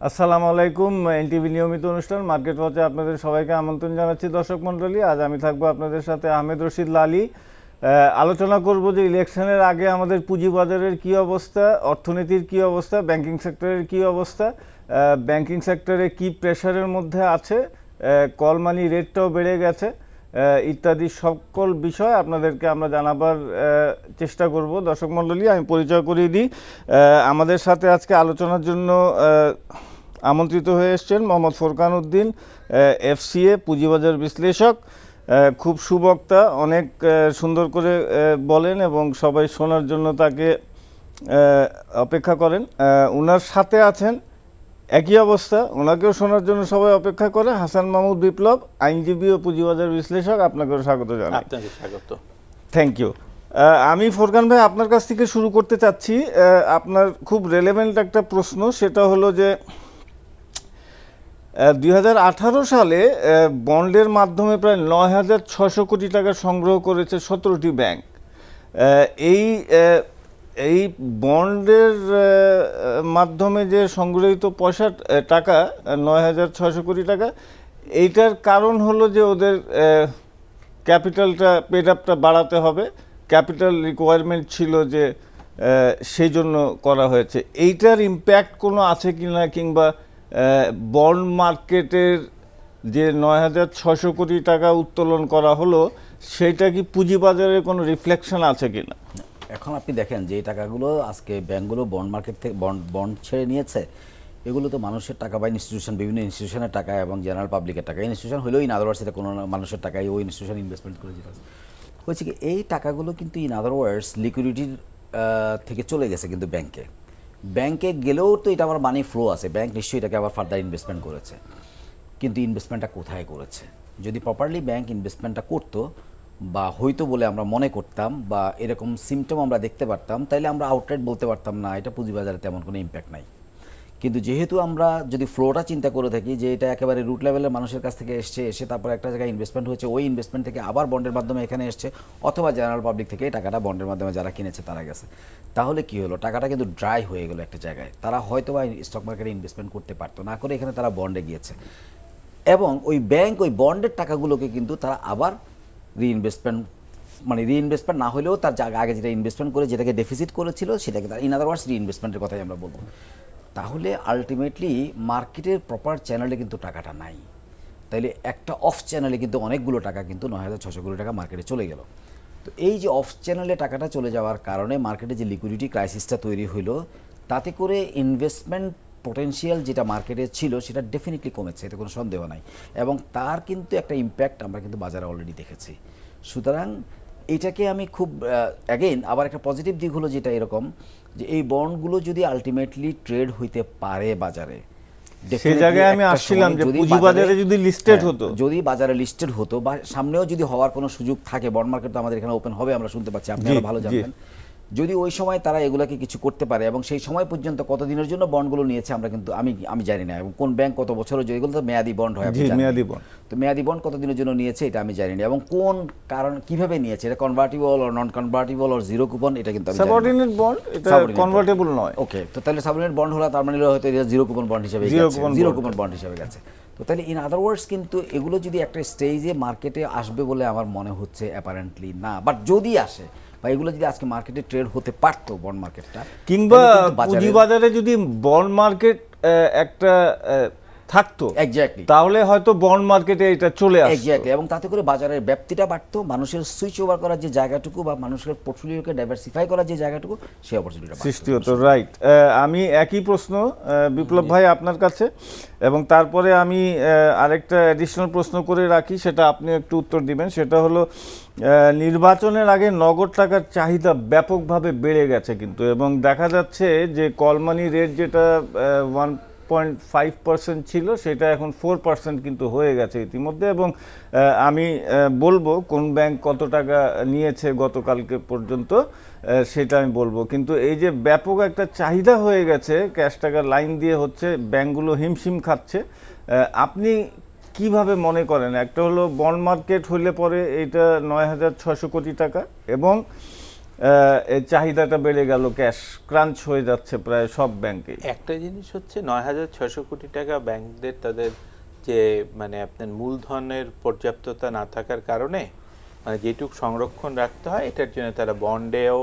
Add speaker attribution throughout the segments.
Speaker 1: আসসালামু আলাইকুম। এনটিভি নিয়মিত অনুষ্ঠান মার্কেট ওয়াচে আপনাদের সবাইকে আমন্ত্রণ জানাচ্ছি। দর্শক মণ্ডলী, আজ আমি থাকবো আপনাদের সাথে আহমেদ রশিদ লালী। আলোচনা করব যে ইলেকশনের আগে আমাদের পুঁজিবাজারের কি অবস্থা, অর্থনীতির কি অবস্থা, ব্যাংকিং সেক্টরের কি অবস্থা, ব্যাংকিং সেক্টরে কি প্রেশারের মধ্যে আছে, কল মানি রেটটাও বেড়ে গেছে, ইত্যাদি সকল বিষয় আপনাদেরকে আমরা জানাবার চেষ্টা করব। দর্শক মণ্ডলী, আমি পরিচয় করিয়ে দিই। আমাদের সাথে আজকে আলোচনার জন্য আমন্ত্রিত হয়ে এসছেন মোহাম্মদ ফোরকান উদ্দিন, এফসিএ পুঁজিবাজার বিশ্লেষক, খুব সুবক্তা, অনেক সুন্দর করে বলেন এবং সবাই শোনার জন্য তাকে অপেক্ষা করেন। ওনার সাথে আছেন একই অবস্থা, ওনাকেও শোনার জন্য সবাই অপেক্ষা করে, হাসান মাহমুদ বিপ্লব, আইনজীবী ও পুঁজিবাজার বিশ্লেষক। আপনাকেও স্বাগত জানাই।
Speaker 2: আপনাকে স্বাগত।
Speaker 1: Thank you. আমি ফোরকান ভাই আপনার কাছ থেকে শুরু করতে চাচ্ছি। আপনার খুব রেলেভেন্ট একটা প্রশ্ন, সেটা হলো যে 2018 সালে বন্ডের মাধ্যমে প্রায় 9,600 কোটি টাকা সংগ্রহ করেছে 17টি ব্যাংক। এই বন্ডের মাধ্যমে যে সংগৃহীত টাকা 9,600 কোটি টাকা, এইটার কারণ হলো যে ওদের ক্যাপিটালটা পেড আপটা বাড়াতে হবে, ক্যাপিটাল রিকোয়ারমেন্ট ছিল, যে সেই জন্য করা হয়েছে। এইটার ইম্প্যাক্ট কোনো আছে কিনা, কিংবা বন্ড মার্কেটের যে 9,600 কোটি টাকা উত্তোলন করা হলো, সেইটা কি পুঁজিবাজারের কোনো রিফ্লেকশন আছে কিনা?
Speaker 2: এখন আপনি দেখেন যে এই টাকাগুলো আজকে ব্যাংকগুলো বন্ড মার্কেট থেকে বন্ড ছেড়ে নিয়েছে, এগুলো তো মানুষের টাকা বা ইনস্টিটিউশন, বিভিন্ন ইনস্টিটিউশনের টাকা এবং জেনারেল পাবলিকের টাকা। ইনস্টিটিউশন হলেও ইন আদারওয়ার্ডস এটা কোনো মানুষের টাকায় ওই ইনস্টিটিউশন ইনভেস্টমেন্ট করে যেতে হচ্ছে কি, এই টাকাগুলো কিন্তু ইন আদারওয়ার্ডস লিকুইডিটির থেকে চলে গেছে কিন্তু ব্যাংকে গেলেও তো এটা আবার মানি ফ্লো আছে, ব্যাংক নিশ্চয়ই এটাকে আবার ফার্দার ইনভেস্টমেন্ট করেছে। কিন্তু ইনভেস্টমেন্টটা কোথায় করেছে? যদি প্রপারলি ব্যাংক ইনভেস্টমেন্টটা করতো বা হয়তো বলে আমরা মনে করতাম বা এরকম সিমটম আমরা দেখতে পারতাম, তাইলে আমরা আউটরাইট বলতে পারতাম না এটা পুঁজিবাজারে তেমন কোনো ইম্প্যাক্ট নাই। কিন্তু যেহেতু আমরা যদি ফ্লোটা চিন্তা করে থাকি যে এটা একেবারে রুট লেভেলের মানুষের কাছ থেকে এসে তারপর একটা জায়গায় ইনভেস্টমেন্ট হয়েছে, ওই ইনভেস্টমেন্ট থেকে আবার বন্ডের মাধ্যমে এখানে এসছে, অথবা জেনারেল পাবলিক থেকে টাকাটা বন্ডের মাধ্যমে যারা কিনেছে তারা গেছে, তাহলে কি হলো? টাকাটা কিন্তু ড্রাই হয়ে গেলো একটা জায়গায়। তারা হয়তো বা স্টক মার্কেটে ইনভেস্টমেন্ট করতে পারতো না, করে এখানে তারা বন্ডে গিয়েছে এবং ওই ব্যাংক ওই বন্ডের টাকাগুলোকে কিন্তু তারা আবার রিইনভেস্টমেন্ট না হলেও তার আগে যেটা ইনভেস্টমেন্ট করে যেটাকে ডেফিসিট করেছিল সেটাকে তার ইন আদারওয়ার্ডস রিইনভেস্টমেন্টের কথাই আমরা বলবো। তাহলে আলটিমেটলি মার্কেটের প্রপার চ্যানেলে কিন্তু টাকাটা নাই। তাইলে একটা অফ চ্যানেলে কিন্তু অনেকগুলো টাকা কিন্তু 9,600 কোটি টাকা মার্কেটে চলে গেল। তো এই যে অফ চ্যানেলে টাকাটা চলে যাওয়ার কারণে মার্কেটে যে লিকুইডিটি ক্রাইসিসটা তৈরি হইলো, তাতে করে ইনভেস্টমেন্ট পোটেনশিয়াল যেটা মার্কেটে ছিল সেটা ডেফিনেটলি কমেছে, এতে কোনো সন্দেহ নাই, এবং তার কিন্তু একটা ইম্প্যাক্ট আমরা কিন্তু বাজারে অলরেডি দেখেছি। সুতরাং এটাকে আমি খুব অ্যাগেইন আবার একটা পজিটিভ দিক হলো যেটা এরকম যে এই বন্ডগুলো যদি আলটিমেটলি ট্রেড হইতে পারে বাজারে,
Speaker 1: সেই জায়গায় আমি আসছিলাম যে পুঁজিবাজারে যদি লিস্টেড হতো,
Speaker 2: যদি বাজারে লিস্টেড হতো বা সামনেও যদি হওয়ার কোনো সুযোগ থাকে, বন্ড মার্কেট তো আমাদের এখানে ওপেন হবে আমরা শুনতে পাচ্ছি, আপনারা ভালো জানেন, যদি ওই সময় তারা এগুলাকে কিছু করতে পারে এবং সেই সময় পর্যন্ত কতদিনের জন্য বন্ডগুলো নিয়েছে আমরা কিন্তু আমি জানি না, এবং কোন ব্যাংক কত বছরের জন্য, এগুলো তো মেয়াদি বন্ড হয়, মেয়াদি বন্ড, তো মেয়াদি বন্ড কতদিনের জন্য নিয়েছে এটা আমি জানি না, এবং কোন কারণ কিভাবে নিয়েছে, এটা convertible or non convertible or zero coupon, এটা কিন্তু আমি
Speaker 1: সাবঅর্ডিনেট বন্ড, এটা কনভার্টেবল নয়।
Speaker 2: ওকে, তো তাহলে সাবঅর্ডিনেট বন্ড হলো তার মানে হয়তো এটা জিরো কুপন বন্ড হিসেবে গেছে। তো তাহলে ইন আদার ওয়ার্ডস কিন্তু এগুলো যদি একটা স্টেজে মার্কেটে আসবে বলে আমার মনে হচ্ছে অ্যাপারেন্টলি না, বাট যদি আসে বা এগুলো যদি আজকে মার্কেটে ট্রেড হতে পারতো বন্ড মার্কেটটা,
Speaker 1: কিংবা পুঁজিবাজারে যদি বন্ড মার্কেট একটা থাকতো এক্স্যাক্টলি, তাহলে হয়তো বন্ড মার্কেটে এটা চলে আসতো
Speaker 2: এক্স্যাক্টলি, এবং তাতে করে বাজারের ব্যাপ্তিটা বাড়তো, মানুষের সুইচ ওভার করার যে জায়গাটুকু বা মানুষের পোর্টফোলিওকে ডাইভার্সিফাই করার যে জায়গাটুকু, সেই অপরচুনিটিটা
Speaker 1: সৃষ্টি হতো। রাইট। আমি একই প্রশ্ন বিপ্লব ভাই আপনার কাছে, এবং তারপরে আমি আরেকটা অ্যাডিশনাল প্রশ্ন করে রাখি, সেটা আপনি একটু উত্তর দিবেন। সেটা হলো নির্বাচনের আগে নগদ টাকার চাহিদা ব্যাপকভাবে বেড়ে গেছে কিন্তু, এবং দেখা যাচ্ছে যে কল মানি রেট যেটা 1.5% ছিল সেটা এখন 4% কিন্তু হয়ে গেছে ইতিমধ্যে, এবং আমি বলবো কোন ব্যাংক কত টাকা নিয়েছে গতকালকে পর্যন্ত সেটা আমি বলবো। কিন্তু এই যে ব্যাপক একটা চাহিদা হয়ে গেছে, ক্যাশ টাকার লাইন দিয়ে হচ্ছে, ব্যাংকগুলো হিমশিম খাচ্ছে, আপনি কিভাবে মনে করেন? একটা হলো বন্ড মার্কেট হলে পরে এইটা 9,600 কোটি টাকা, এবং এই চাহিদাটা বেড়ে গেল, ক্যাশ ক্রাঞ্চ হয়ে যাচ্ছে প্রায় সব ব্যাংকে।
Speaker 3: একটা জিনিস হচ্ছে ৯,৬০০ কোটি টাকা ব্যাংকদের তাদের যে মানে আপনার মূলধনের পর্যাপ্ততা না থাকার কারণে মানে যেটুক সংরক্ষণ রাখতে হয় এটার জন্য তারা বন্ডেও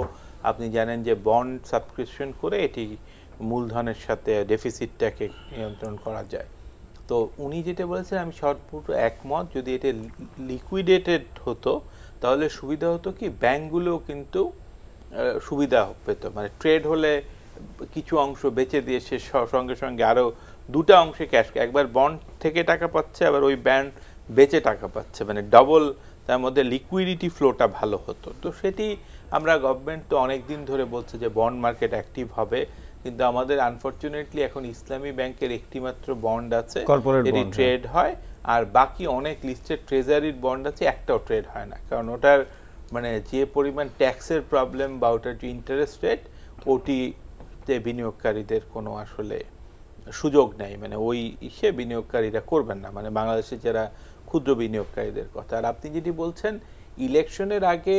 Speaker 3: আপনি জানেন যে বন্ড সাবস্ক্রিপশন করে এটি মূলধনের সাথে ডেফিসিটটাকে নিয়ন্ত্রণ করা যায়। তো উনি যেটা বলেছেন আমি সর্বপুরো একমত, যদি এটা লিকুইডেটেড হতো তাহলে সুবিধা হতো কি ব্যাংকগুলোও কিন্তু সুবিধা পেত, মানে ট্রেড হলে কিছু অংশ বেচে দিয়ে সে সঙ্গে সঙ্গে আরও দুটা অংশে ক্যাশ, একবার বন্ড থেকে টাকা পাচ্ছে আবার ওই ব্যান্ড বেচে টাকা পাচ্ছে, মানে ডবল তার মধ্যে লিকুইডিটি ফ্লোটা ভালো হতো। তো সেটি আমরা গভর্নমেন্ট তো অনেক দিন ধরে বলছে যে বন্ড মার্কেট অ্যাক্টিভ হবে, কিন্তু আমাদের আনফরচুনেটলি এখন ইসলামী ব্যাংকের একটি মাত্র বন্ড আছে, এটি ট্রেড হয়, আর বাকি অনেক লিস্টেড ট্রেজারির বন্ড আছে, একটাও ট্রেড হয় না, কারণ ওটার মানে যে পরিমাণ ট্যাক্সের প্রবলেম বা ওটার যে ইন্টারেস্ট রেট ওটিতে বিনিয়োগকারীদের কোনো আসলে সুযোগ নেই, মানে ওই ইসে বিনিয়োগকারীরা করবেন না, মানে বাংলাদেশে যারা ক্ষুদ্র বিনিয়োগকারীদের কথা। আর আপনি যেটি বলছেন ইলেকশনের আগে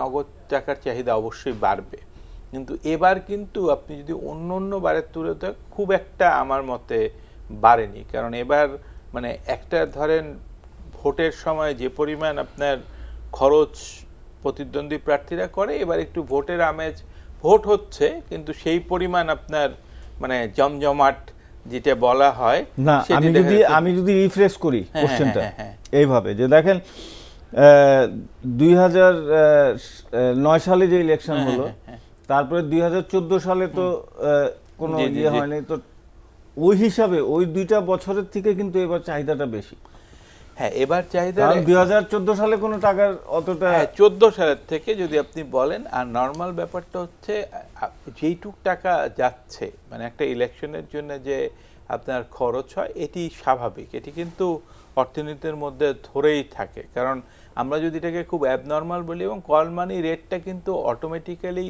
Speaker 3: নগদ টাকার চাহিদা অবশ্যই বাড়বে, কিন্তু এবার কিন্তু আপনি যদি অন্য বারের তুলনায় খুব একটা আমার মতে বাড়েনি, কারণ এবার মানে একটা ধরেন ভোটের সময় যে পরিমাণ আপনার খরচ প্রতিদ্বন্দ্বী প্রার্থীরা করে, এবার একটু ভোটের আমেজ, ভোট হচ্ছে কিন্তু সেই পরিমাণ আপনার মানে জমজমাট যেটা বলা হয়
Speaker 1: না। আমি যদি রিফ্রেশ করি কোশ্চেনটা এইভাবে যে দেখেন 2009 সালে যে ইলেকশন হলো, তারপরে 2014 সালে তো কোনো ইয়ে হয়নি, তো ওই হিসাবে ওই দুইটা বছরের থেকে কিন্তু এবার চাহিদাটা বেশি।
Speaker 3: হ্যাঁ, এবার চাহিদা
Speaker 1: 2014 সালে কোনো টাকার অতটা
Speaker 3: 14 সালের থেকে যদি আপনি বলেন। আর নর্মাল ব্যাপারটা হচ্ছে যেইটুক টাকা যাচ্ছে মানে একটা ইলেকশনের জন্য যে আপনার খরচ হয় এটি স্বাভাবিক, এটি কিন্তু অর্থনীতির মধ্যে ধরেই থাকে, কারণ আমরা যদি এটাকে খুব অ্যাবনর্মাল বলি, এবং কল মানি রেটটা কিন্তু অটোমেটিক্যালি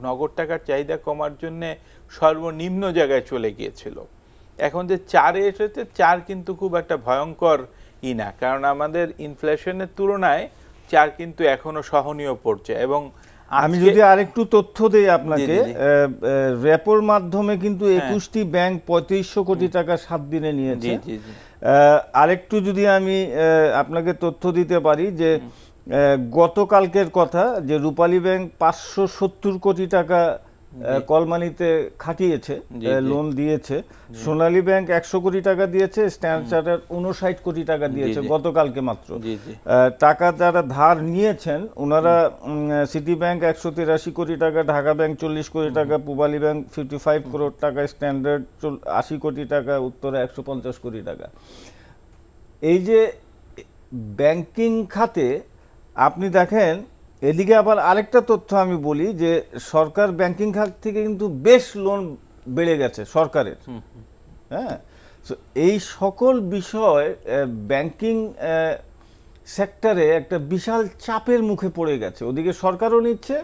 Speaker 3: নগদ টাকার চাহিদা কমার জন্য সর্বনিম্ন জায়গায় চলে গিয়েছিল। এখন যে 4-এ এসেছে, 4 কিন্তু খুব একটা ভয়ঙ্কর না, কারণ আমাদের ইনফ্লেশনের তুলনায় 4 কিন্তু এখনো সহনীয় পড়ছে। এবং
Speaker 1: আমি যদি আরেকটু তথ্য দেই আপনাকে, রেপোর মাধ্যমে কিন্তু 21টি ব্যাংক 3500 কোটি টাকা 7 দিনে নিয়েছে। আরেকটু যদি আমি আপনাকে তথ্য দিতে পারি যে গতকালকের কথা, যে রূপালী ব্যাংক 570 কোটি টাকা কলমানিতে খাটিয়েছে, লোন দিয়েছে, সোনালী ব্যাংক 100 কোটি টাকা দিয়েছে, স্ট্যান্ডার্ড চার্টার 59 কোটি টাকা দিয়েছে গতকালকে মাত্র। টাকা যারা ধার নিয়েছেন ওনারা সিটি ব্যাংক 183 কোটি টাকা, ঢাকা ব্যাংক 40 কোটি টাকা, পূবালী ব্যাংক 55 করোড় টাকা, স্ট্যান্ডার্ড 80 কোটি টাকা, উত্তরে 150 কোটি টাকা। এই যে ব্যাংকিং খাতে আপনি দেখেন, এদিকে আবার আরেকটা তথ্য আমি বলি যে সরকার ব্যাংকিং খাত থেকে কিন্তু বেশ লোন বেড়ে গেছে সরকারের। হ্যাঁ, এই সকল বিষয় ব্যাংকিং সেক্টরে একটা বিশাল চাপের মুখে পড়ে গেছে, ওদিকে সরকারও নিচ্ছে,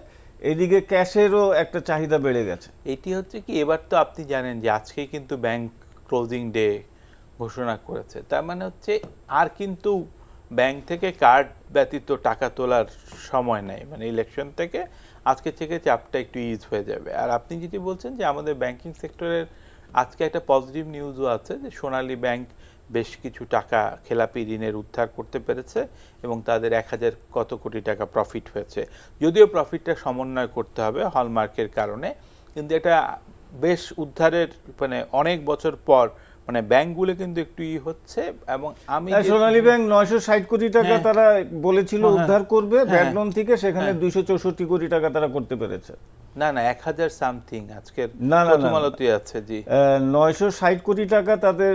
Speaker 1: এদিকে ক্যাশেরও একটা চাহিদা বেড়ে গেছে।
Speaker 3: এটি হচ্ছে কি, এবার তো আপনি জানেন যে আজকে কিন্তু ব্যাংক ক্লোজিং ডে ঘোষণা করেছে, তার মানে হচ্ছে আর কিন্তু ব্যাংক থেকে কার্ড ব্যতীত টাকা তোলার সময় নেই, মানে ইলেকশন থেকে আজকে থেকে চাপটা একটু ইজ হয়ে যাবে। আর আপনি যেটি বলছেন যে আমাদের ব্যাংকিং সেক্টরের আজকে একটা পজিটিভ নিউজও আছে যে সোনালী ব্যাংক বেশ কিছু টাকা খেলাপি ঋণের উদ্ধার করতে পেরেছে এবং তাদের 1000 কত কোটি টাকা প্রফিট হয়েছে, যদিও প্রফিটটা সমন্বয় করতে হবে হলমার্কের কারণে, কিন্তু এটা বেশ উদ্ধারের মানে অনেক বছর পর মানে ব্যাংকগুলো কিন্তু একটু হচ্ছে। এবং আমি
Speaker 1: সোনালী ব্যাংক 960 কোটি টাকা তারা বলেছিল উদ্ধার করবে ব্যাড লোন থেকে, সেখানে 264 কোটি টাকা তারা করতে পেরেছে।
Speaker 3: না 1000 সামথিং আজকের প্রথম আলোতে আছে। জি,
Speaker 1: 960 কোটি টাকা তাদের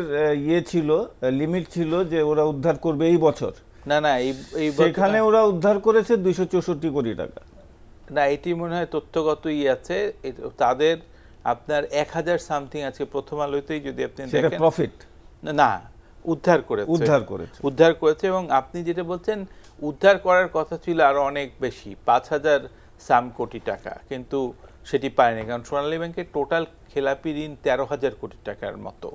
Speaker 1: ছিল, লিমিট ছিল যে ওরা উদ্ধার করবে এই বছর।
Speaker 3: না
Speaker 1: সেখানে ওরা উদ্ধার করেছে 264 কোটি টাকা।
Speaker 3: না, এটি মনে হয় তথ্যগত আছে তাদের, আপনার 1000 সামথিং আজকে প্রথম আলোতেই যদি আপনি দেখেন
Speaker 1: প্রফিট
Speaker 3: না উদ্ধার করেছে। এবং আপনি যেটা বলছেন উদ্ধার করার কথা ছিল আরো অনেক বেশি, 5000 সাম কোটি টাকা, কিন্তু সেটি পায়নি, কারণ সোনালী ব্যাংকের টোটাল খেলাপি ঋণ 13,000 কোটি টাকার মতো।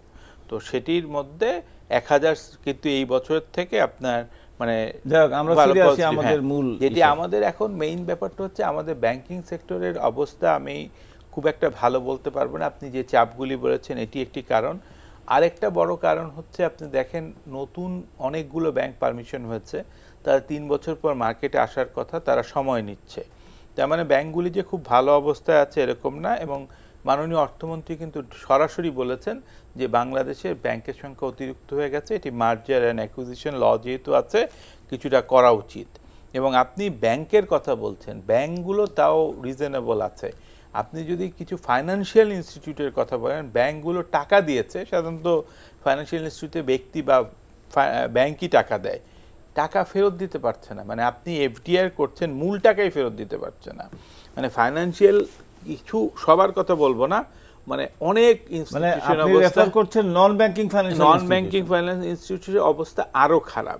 Speaker 3: তো সেটির মধ্যে 1000 কিন্তু এই বছরের থেকে আপনার মানে
Speaker 1: যাক আমরা
Speaker 3: ভালো
Speaker 1: ফিরে আসি
Speaker 3: positive,
Speaker 1: আমাদের
Speaker 3: হ্যাঁ।
Speaker 1: মূল
Speaker 3: যেটি
Speaker 1: ইস্যু।
Speaker 3: আমাদের এখন মেইন ব্যাপারটা হচ্ছে আমাদের ব্যাংকিং সেক্টরের অবস্থা আমি খুব একটা ভালো বলতে পারবো না। আপনি যে চাপগুলি বলেছেন এটি একটি কারণ। আরেকটা বড় কারণ হচ্ছে আপনি দেখেন নতুন অনেকগুলো ব্যাংক পারমিশন হয়েছে, তারা 3 বছর পর মার্কেটে আসার কথা, তারা সময় নিচ্ছে। তার মানে ব্যাংকগুলি যে খুব ভালো অবস্থায় আছে এরকম না। এবং মাননীয় অর্থমন্ত্রী কিন্তু সরাসরি বলেছেন যে বাংলাদেশের ব্যাংকের সংখ্যা অতিরিক্ত হয়ে গেছে, এটি মার্জার অ্যান্ড অ্যাকুইজিশন ল যেহেতু আছে কিছুটা করা উচিত। এবং আপনি ব্যাংকের কথা বলছেন, ব্যাংকগুলো তাও রিজনেবল আছে। আপনি যদি কিছু ফাইন্যান্সিয়াল ইনস্টিটিউটের কথা বলেন, ব্যাংকগুলো টাকা দিয়েছে, সাধারণত ফাইন্যান্সিয়াল ইনস্টিটিউটে ব্যক্তি বা ব্যাংকই টাকা দেয়, টাকা ফেরত দিতে পারছে না। মানে আপনি এফডিআর করছেন, মূল টাকাই ফেরত দিতে পারছে না। মানে ফাইন্যান্সিয়াল কিছু সবার কথা বলবো না, মানে অনেক
Speaker 1: মানে
Speaker 3: ইনস্টিটিউশন
Speaker 1: আপনি রেফার করছেন non banking financial
Speaker 3: non banking finance ইনস্টিটিউটের অবস্থা আরো খারাপ।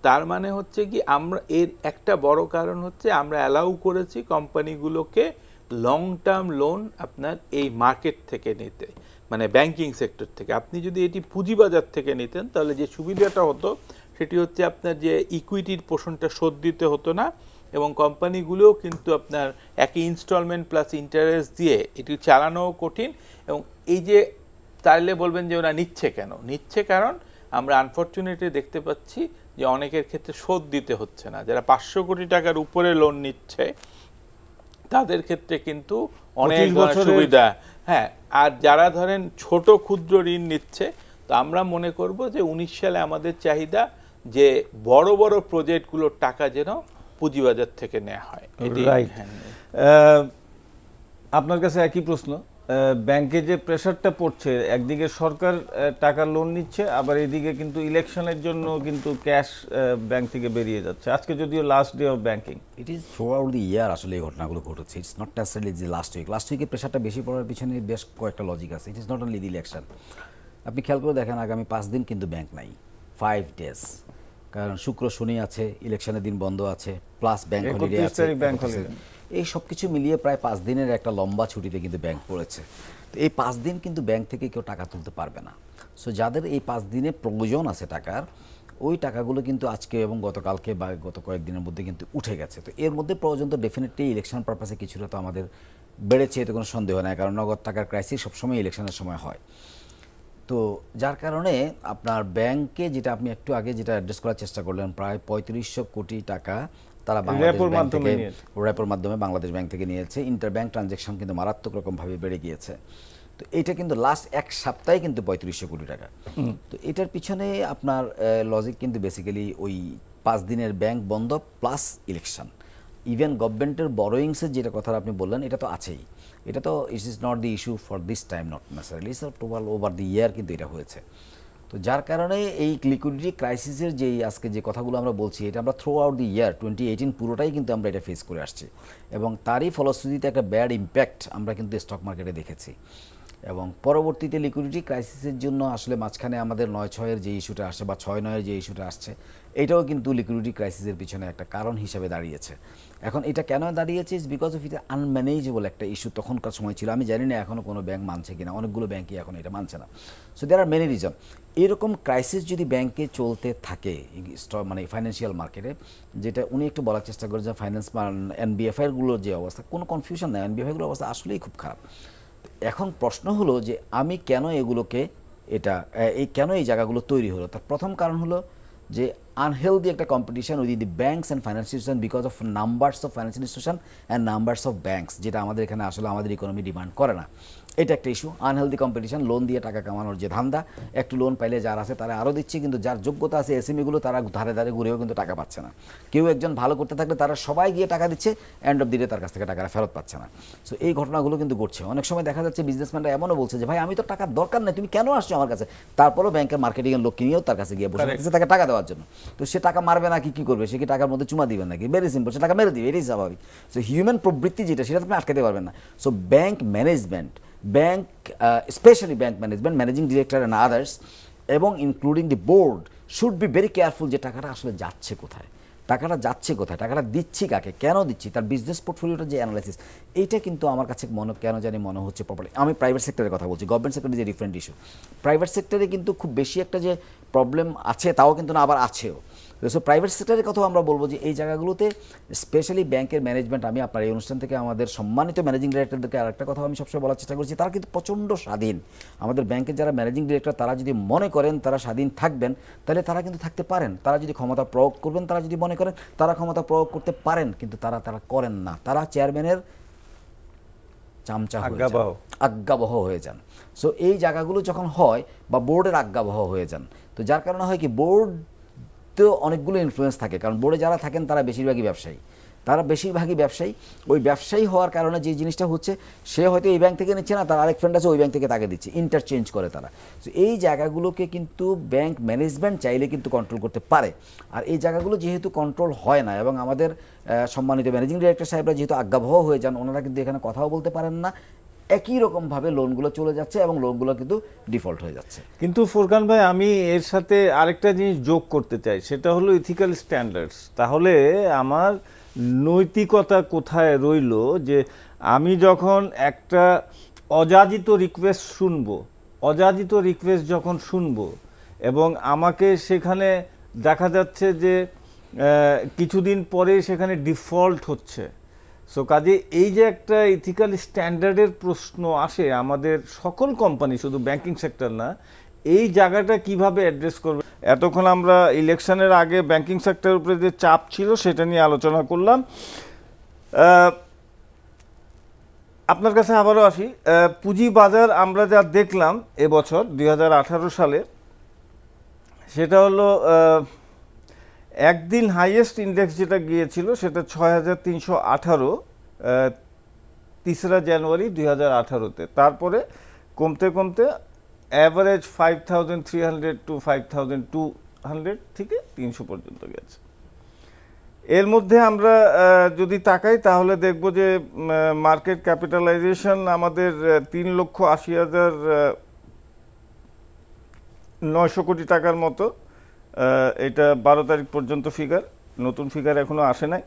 Speaker 3: তার মানে হচ্ছে কি আমরা এর একটা বড় কারণ হচ্ছে আমরা অ্যালাউ করেছি কোম্পানিগুলোকে লং টার্ম লোন আপনার এই মার্কেট থেকে নিতে, মানে ব্যাংকিং সেক্টর থেকে। আপনি যদি এটি পুঁজিবাজার থেকে নিতেন তাহলে যে সুবিধাটা হতো সেটি হচ্ছে আপনার যে ইকুইটির পোর্শনটা শোধ দিতে হতো না, এবং কোম্পানিগুলোও কিন্তু আপনার একই ইনস্টলমেন্ট প্লাস ইন্টারেস্ট দিয়ে এটি চালানোও কঠিন। এবং এই যে তাহলে বলবেন যে ওরা নিচ্ছে কেন, নিচ্ছে কারণ আমরা আনফরচুনেটলি দেখতে পাচ্ছি যে অনেকের ক্ষেত্রে শোধ দিতে হচ্ছে না। যারা 500 কোটি টাকার উপরে লোন নিচ্ছে তাদের ক্ষেত্রে কিন্তু অনেক
Speaker 1: 25 বছরের
Speaker 3: সুবিধা, হ্যাঁ। আর যারা ধরেন ছোট ক্ষুদ্র ঋণ নিচ্ছে, তো আমরা মনে করব যে 19 সালে আমাদের চাহিদা যে বড় বড় প্রজেক্টগুলোর টাকা যেন পুঁজিবাজার থেকে নেওয়া হয়। এটি
Speaker 1: রাইট। আপনার কাছে একই প্রশ্ন, ব্যাংকে যে প্রেসারটা পড়ছে, একদিকে সরকার টাকা লোন নিচ্ছে, আবার এদিকে কিন্তু ইলেকশনের জন্য কিন্তু ক্যাশ ব্যাংক থেকে বেরিয়ে যাচ্ছে। আজকে যদিও last day of banking,
Speaker 2: it is throughout the year আসলে এই ঘটনাগুলো ঘটেছে। ইটস নট নেসেসারিলি যে লাস্ট উইকে প্রেশারটা বেশি পড়ার পিছনে বেশ কয়েকটা লজিক আছে। It is not only the election. আপনি খেয়াল করে দেখেন আগামী 5 দিন কিন্তু ব্যাংক নাই, 5 ডেজ, কারণ শুক্র শনি আছে, ইলেকশনের দিন বন্ধ আছে, প্লাস ব্যাংক হলিডে আছে,
Speaker 1: ব্যাংক হলিডে,
Speaker 2: এই সব কিছু মিলিয়ে প্রায় 5 দিনের একটা লম্বা ছুটিতে কিন্তু ব্যাংক পড়েছে। তো এই 5 দিন কিন্তু ব্যাংক থেকে কেউ টাকা তুলতে পারবে না। সো যাদের এই 5 দিনে প্রয়োজন আছে টাকার, ওই টাকাগুলো কিন্তু আজকে এবং গতকালকে বা গত কয়েকদিনের মধ্যে কিন্তু উঠে গেছে। তো এর মধ্যে প্রয়োজন তো ডেফিনেটলি ইলেকশন পারপাসে কিছুটা তো আমাদের বেড়েছে, এতে কোনো সন্দেহ নাই, কারণ নগদ টাকার ক্রাইসিস সবসময় ইলেকশনের সময় হয়। তো যার কারণে আপনার ব্যাংকে যেটা আপনি একটু আগে যেটা অ্যাড্রেস করার চেষ্টা করলেন, প্রায় 3500 কোটি টাকা তারা বাংলাদেশ ব্যাংক থেকে, র্যাপোর মাধ্যমে বাংলাদেশ ব্যাংক থেকে নিয়েছে। ইন্টার ব্যাংক ট্রানজ্যাকশন কিন্তু মারাত্মক রকমভাবে বেড়ে গিয়েছে। তো এটা কিন্তু লাস্ট এক সপ্তাহে কিন্তু 3500 কোটি টাকা। তো এটার পিছনে আপনার লজিক কিন্তু বেসিক্যালি ওই 5 দিনের ব্যাংক বন্ধ প্লাস ইলেকশন। ইভেন গভর্নমেন্টের বরোয়িংসের যেটা কথা আপনি বললেন, এটা তো আছেই। এটা তো it is not the issue for this time, not necessarily, it's total over the year কিন্তু এটা হয়েছে। তো যার কারণে এই লিকুইডিটি ক্রাইসিসের যেই আজকে যে কথাগুলো আমরা বলছি, এটা আমরা থ্রু আউট দি ইয়ার 2018 পুরোটাই কিন্তু আমরা এটা ফেস করে আসছি, এবং তারই ফলশ্রুতিতে একটা ব্যাড ইম্প্যাক্ট আমরা কিন্তু স্টক মার্কেটে দেখেছি। এবং পরবর্তীতে লিকুইডিটি ক্রাইসিসের জন্য আসলে মাঝখানে আমাদের 9-6-এর যে ইস্যুটা আসছে বা 6-9-এর যে ইস্যুটা আসছে, এটাও কিন্তু লিকুইডিটি ক্রাইসিসের পিছনে একটা কারণ হিসেবে দাঁড়িয়েছে। এখন এটা কেন দাঁড়িয়েছে, ইজ বিকজ অফ এটা আনম্যানেজেবল একটা ইস্যু তখনকার সময় ছিল। আমি জানি না এখনও কোনো ব্যাংক মানছে কিনা, অনেকগুলো ব্যাংকই এখন এটা মানছে না। So there are many reason. এরকম ক্রাইসিস যদি ব্যাংকে চলতে থাকে মানে ফাইন্যান্সিয়াল মার্কেটে, যেটা উনি একটু বলার চেষ্টা করেছেন, ফাইন্যান্স এনবিএফআইগুলোর যে অবস্থা, কোনো কনফিউশন নেই, এনবিএফআইগুলোর অবস্থা আসলেই খুব খারাপ। এখন প্রশ্ন হলো যে আমি কেন এগুলোকে কেন এই জায়গাগুলো তৈরি হলো। তার প্রথম কারণ হলো যে আনহেলদি একটা competition with the banks and financial institution because of numbers of financial institution and numbers of banks, যেটা আমাদের এখানে আসলে আমাদের ইকোনমি ডিমান্ড করে না। এটা একটা ইস্যু, আনহেলদি কম্পিটিশন, লোন দিয়ে টাকা কামানোর যে ধান্দা, একটু লোন পাইলে যার আছে তারা আরও দিচ্ছে, কিন্তু যার যোগ্যতা আছে এসএমইগুলো তারা ধারে ধারে ঘুরেও কিন্তু টাকা পাচ্ছে না। কেউ একজন ভালো করতে থাকলে তারা সবাই গিয়ে টাকা দিচ্ছে, এন্ড অফ দি ডে তার কাছ থেকে টাকাটা ফেরত পাচ্ছে না। সো এই ঘটনাগুলো কিন্তু ঘটছে। অনেক সময় দেখা যাচ্ছে বিজনেসম্যানরা এমনও বলছে যে ভাই আমি তো টাকার দরকার নেই, তুমি কেন আসছো আমার কাছে, তারপরেও ব্যাংকের মার্কেটিংয়ের লোক কিনেও তার কাছে গিয়ে বসে থাকছে তাকে টাকা দেওয়ার জন্য। তো সে টাকা মারবে নাকি, কী করবে, সে কি টাকার মধ্যে চুমা দিবে নাকি, ভেরি সিম্পল, সে টাকা মেরে দিবে, এটাই স্বাভাবিক। সো হিউম্যান প্রবৃত্তি যেটা, সেটা আপনি আটকাতে পারবেন না। So bank management, bank specially bank management, managing director and others, এবং including the board should be very careful যে টাকাটা আসলে যাচ্ছে কোথায়, টাকাটা দিচ্ছি কাকে, কেন দিচ্ছি, তার বিজনেস পোর্টফোলিওটার যে অ্যানালাইসিস, এইটা কিন্তু আমার কাছে কেন জানি মনে হচ্ছে প্রপারলি। আমি প্রাইভেট সেক্টরের কথা বলছি, গভর্নমেন্ট সেক্টরে যে ডিফারেন্ট ইস্যু। প্রাইভেট সেক্টরে কিন্তু খুব বেশি একটা যে প্রবলেম আছে তাও কিন্তু না, আবার আছেও। সো প্রাইভেট সেক্টরের কথাও আমরা বলবো যে এই জায়গাগুলোতে স্পেশালি ব্যাংকের ম্যানেজমেন্ট, আমি আপনার এই অনুষ্ঠান থেকে আমাদের সম্মানিত ম্যানেজিং ডিরেক্টরদেরকে আরেকটা কথা আমি সবসময় বলার চেষ্টা করছি, তারা কিন্তু প্রচণ্ড স্বাধীন। আমাদের ব্যাংকের যারা ম্যানেজিং ডিরেক্টর তারা যদি মনে করেন তারা স্বাধীন থাকবেন, তাহলে তারা কিন্তু থাকতে পারেন। তারা যদি ক্ষমতা প্রয়োগ করবেন, তারা যদি মনে করেন তারা ক্ষমতা প্রয়োগ করতে পারেন, কিন্তু তারা করেন না। তারা চেয়ারম্যানের চামচা আজ্ঞাবহ হয়ে যান। সো এই জায়গাগুলো যখন হয় বা বোর্ডের আজ্ঞাবহ হয়ে যান, তো যার কারণে হয় কি বোর্ড তো অনেকগুলো ইনফ্লুয়েন্স থাকে, কারণ বোর্ডে যারা থাকেন তারা বেশিরভাগই ব্যবসায়ী। ওই ব্যবসায়ী হওয়ার কারণে যে জিনিসটা হচ্ছে, সে হয়তো এই ব্যাংক থেকে নিচ্ছে না, তার আরেক ফ্রেন্ড আছে ওই ব্যাংক থেকে তাকে দিচ্ছে, ইন্টারচেঞ্জ করে তারা। তো এই জায়গাগুলোকে কিন্তু ব্যাংক ম্যানেজমেন্ট চাইলে কিন্তু কন্ট্রোল করতে পারে। আর এই জায়গাগুলো যেহেতু কন্ট্রোল হয় না, এবং আমাদের সম্মানিত ম্যানেজিং ডিরেক্টর সাহেবরা যেহেতু আজ্ঞাবহ হয়ে যান, ওনারা কিন্তু এখানে কথাও বলতে পারেন না, একই রকমভাবে লোনগুলো চলে যাচ্ছে এবং লোনগুলো কিন্তু ডিফল্ট হয়ে যাচ্ছে।
Speaker 1: কিন্তু ফুরকান ভাই, আমি এর সাথে আরেকটা জিনিস যোগ করতে চাই, সেটা হলো ইথিক্যাল স্ট্যান্ডার্ডস। তাহলে আমার নৈতিকতা কোথায় রইল যে আমি যখন একটা অযাচিত রিকোয়েস্ট যখন শুনবো এবং আমাকে সেখানে দেখা যাচ্ছে যে কিছুদিন পরে সেখানে ডিফল্ট হচ্ছে, সো কাজে এই যে একটা ইথিক্যাল স্ট্যান্ডার্ডের প্রশ্ন আসে আমাদের সকল কোম্পানি, শুধু ব্যাংকিং সেক্টর না, এই জায়গাটা কিভাবে অ্যাড্রেস করবে। এতক্ষণ আমরা ইলেকশনের আগে ব্যাংকিং সেক্টরের উপরে যে চাপ ছিল সেটা নিয়ে আলোচনা করলাম। আপনার কাছে আবারও আসি, পুঁজি বাজার আমরা যা দেখলাম এবছর 2018 সালে, সেটা হলো একদিন হাইয়েস্ট ইন্ডেক্স যেটা গিয়েছিল সেটা 6318, 3 জানুয়ারি 2018-তে। তারপরে কমতে কমতে অ্যাভারেজ 5300 টু 5200 থেকে 300 পর্যন্ত গেছে। এর মধ্যে আমরা যদি তাকাই তাহলে দেখব যে মার্কেট ক্যাপিটালাইজেশন আমাদের 3,80,900 কোটি টাকার মতো। এটা 12 তারিখ পর্যন্ত ফিগার, নতুন ফিগার এখনো আসে নাই।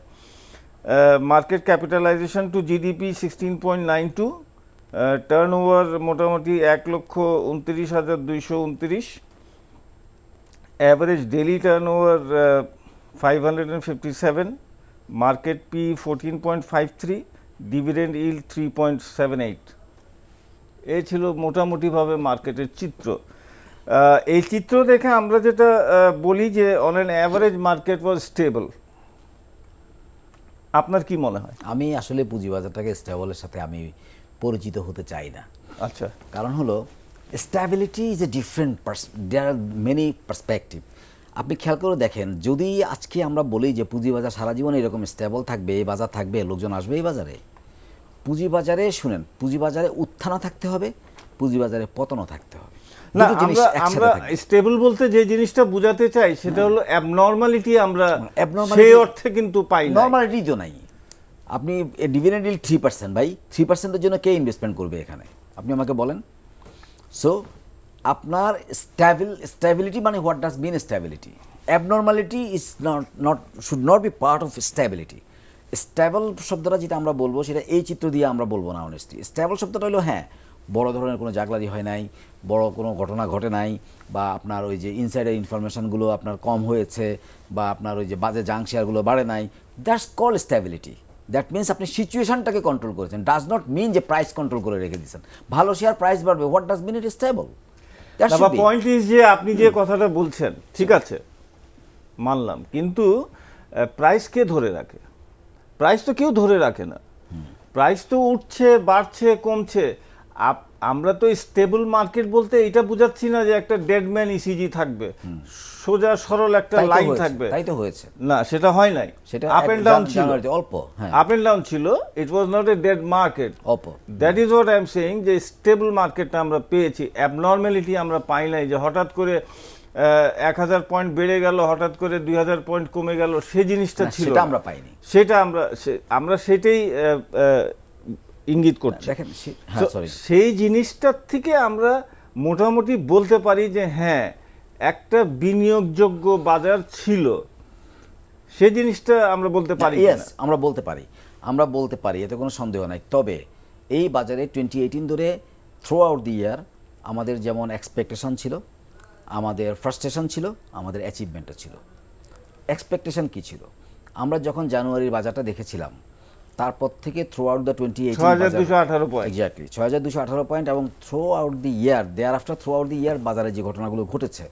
Speaker 1: Market capitalization to GDP 16.92, turnover মোটামুটি 1,29,229, average daily turnover 557, market P 14.53, dividend yield 3.78। এই ছিল মোটামুটিভাবে মার্কেটের চিত্র। এই চিত্র দেখে আমরা যেটা বলি যে on an average market was stable. আপনার কি মনে হয়?
Speaker 2: আমি আসলে পুঁজিবাজারটাকে স্টেবলের সাথে আমি পরিচিত হতে চাই না।
Speaker 1: আচ্ছা,
Speaker 2: কারণ হলো stability is a different, there are many perspective. আপনি খেয়াল করে দেখেন, যদি আজকে আমরা বলি যে পুঁজিবাজার সারা জীবন এরকম স্টেবল থাকবে, এই বাজার থাকবে, লোকজন আসবে এই বাজারে, পুঁজিবাজারে শুনেন, পুঁজিবাজারে উত্থানও থাকতে হবে, পুঁজিবাজারে পতনও থাকতে হবে।
Speaker 1: না, আমরা স্টেবল বলতে যে জিনিসটা বোঝাতে চাই সেটা হলো অ্যাবনর্মালিটি আমরা সেই অর্থে কিন্তু পাই না।
Speaker 2: নরমালিটি তো নাই। আপনি ডিভিডেন্ড ইল্ড 3%, ভাই 3%-এর জন্য কে ইনভেস্টমেন্ট করবে এখানে, আপনি আমাকে বলেন। সো আপনার স্টেবিলিটি মানে what does mean stability? Abnormality is should not be part of stability. Stable শব্দটা যেটা আমরা বলবো সেটা এই চিত্র দিয়ে আমরা বলবো না। অনেস্টলি স্টেবল শব্দটা হলো, হ্যাঁ, বড় ধরনের কোনো জাগলারি হয় নাই, বড় কোনো ঘটনা ঘটে নাই, বা আপনার ওই যে ইনসাইডার ইনফরমেশনগুলো আপনার কম হয়েছে, বা আপনার ওই যে বাজে জাঙ্ক শেয়ারগুলো বাড়ে নাই, that's call stability. That means আপনি সিচুয়েশনটাকে কন্ট্রোল করেছেন, ডাজ নট মিন যে প্রাইস কন্ট্রোল করে রেখে দিয়েছেন। ভালো শেয়ার প্রাইস বাড়বে, what does mean it stable?
Speaker 1: Point is যে আপনি যে কথাটা বলছেন ঠিক আছে, মানলাম, কিন্তু প্রাইস কে ধরে রাখে? প্রাইস তো কেউ ধরে রাখে না। প্রাইস তো উঠছে, বাড়ছে, কমছে। আমরা তো স্টেবল মার্কেট বলতে এটা বুঝাচ্ছি না যে একটা ডেড ম্যান ইসিজি থাকবে, সোজা সরল একটা লাইন থাকবে।
Speaker 2: তাই তো হয়েছে
Speaker 1: না, সেটা হয় নাই,
Speaker 2: সেটা
Speaker 1: আপ এন্ড ডাউন ছিল,
Speaker 2: অল্প
Speaker 1: আপ এন্ড ডাউন ছিল। It was not a dead market. That is what I am saying, যে স্টেবল মার্কেটটা আমরা পেয়েছি, অ্যাবনর্মালিটি আমরা পাই নাই, যে হঠাৎ করে 1000 পয়েন্ট বেড়ে গেল, হঠাৎ করে 2000 পয়েন্ট কমে গেল, সেই জিনিসটা ছিল,
Speaker 2: সেটা আমরা পাইনি।
Speaker 1: সেটা আমরা সেটাই ইঙ্গিত করছি। সেই জিনিসটার থেকে আমরা মোটামুটি বলতে পারি যে হ্যাঁ, একটা বিনিয়োগযোগ্য বাজার ছিল, সেই জিনিসটা আমরা বলতে পারি।
Speaker 2: আমরা বলতে পারি, এতে কোনো সন্দেহ নাই। তবে এই বাজারে 2018 ধরে থ্রু আউট দি ইয়ার আমাদের যেমন এক্সপেকটেশন ছিল, আমাদের ফ্রাস্ট্রেশন ছিল, আমাদের অ্যাচিভমেন্টও ছিল। এক্সপেকটেশন কি ছিল? আমরা যখন জানুয়ারির বাজারটা দেখেছিলাম তারপর থেকে throughout the
Speaker 1: ৬২১৮ point,
Speaker 2: exactly ৬২১৮ point, এবং throughout the year, thereafter throughout the year বাজারে যে ঘটনাগুলো ঘটেছে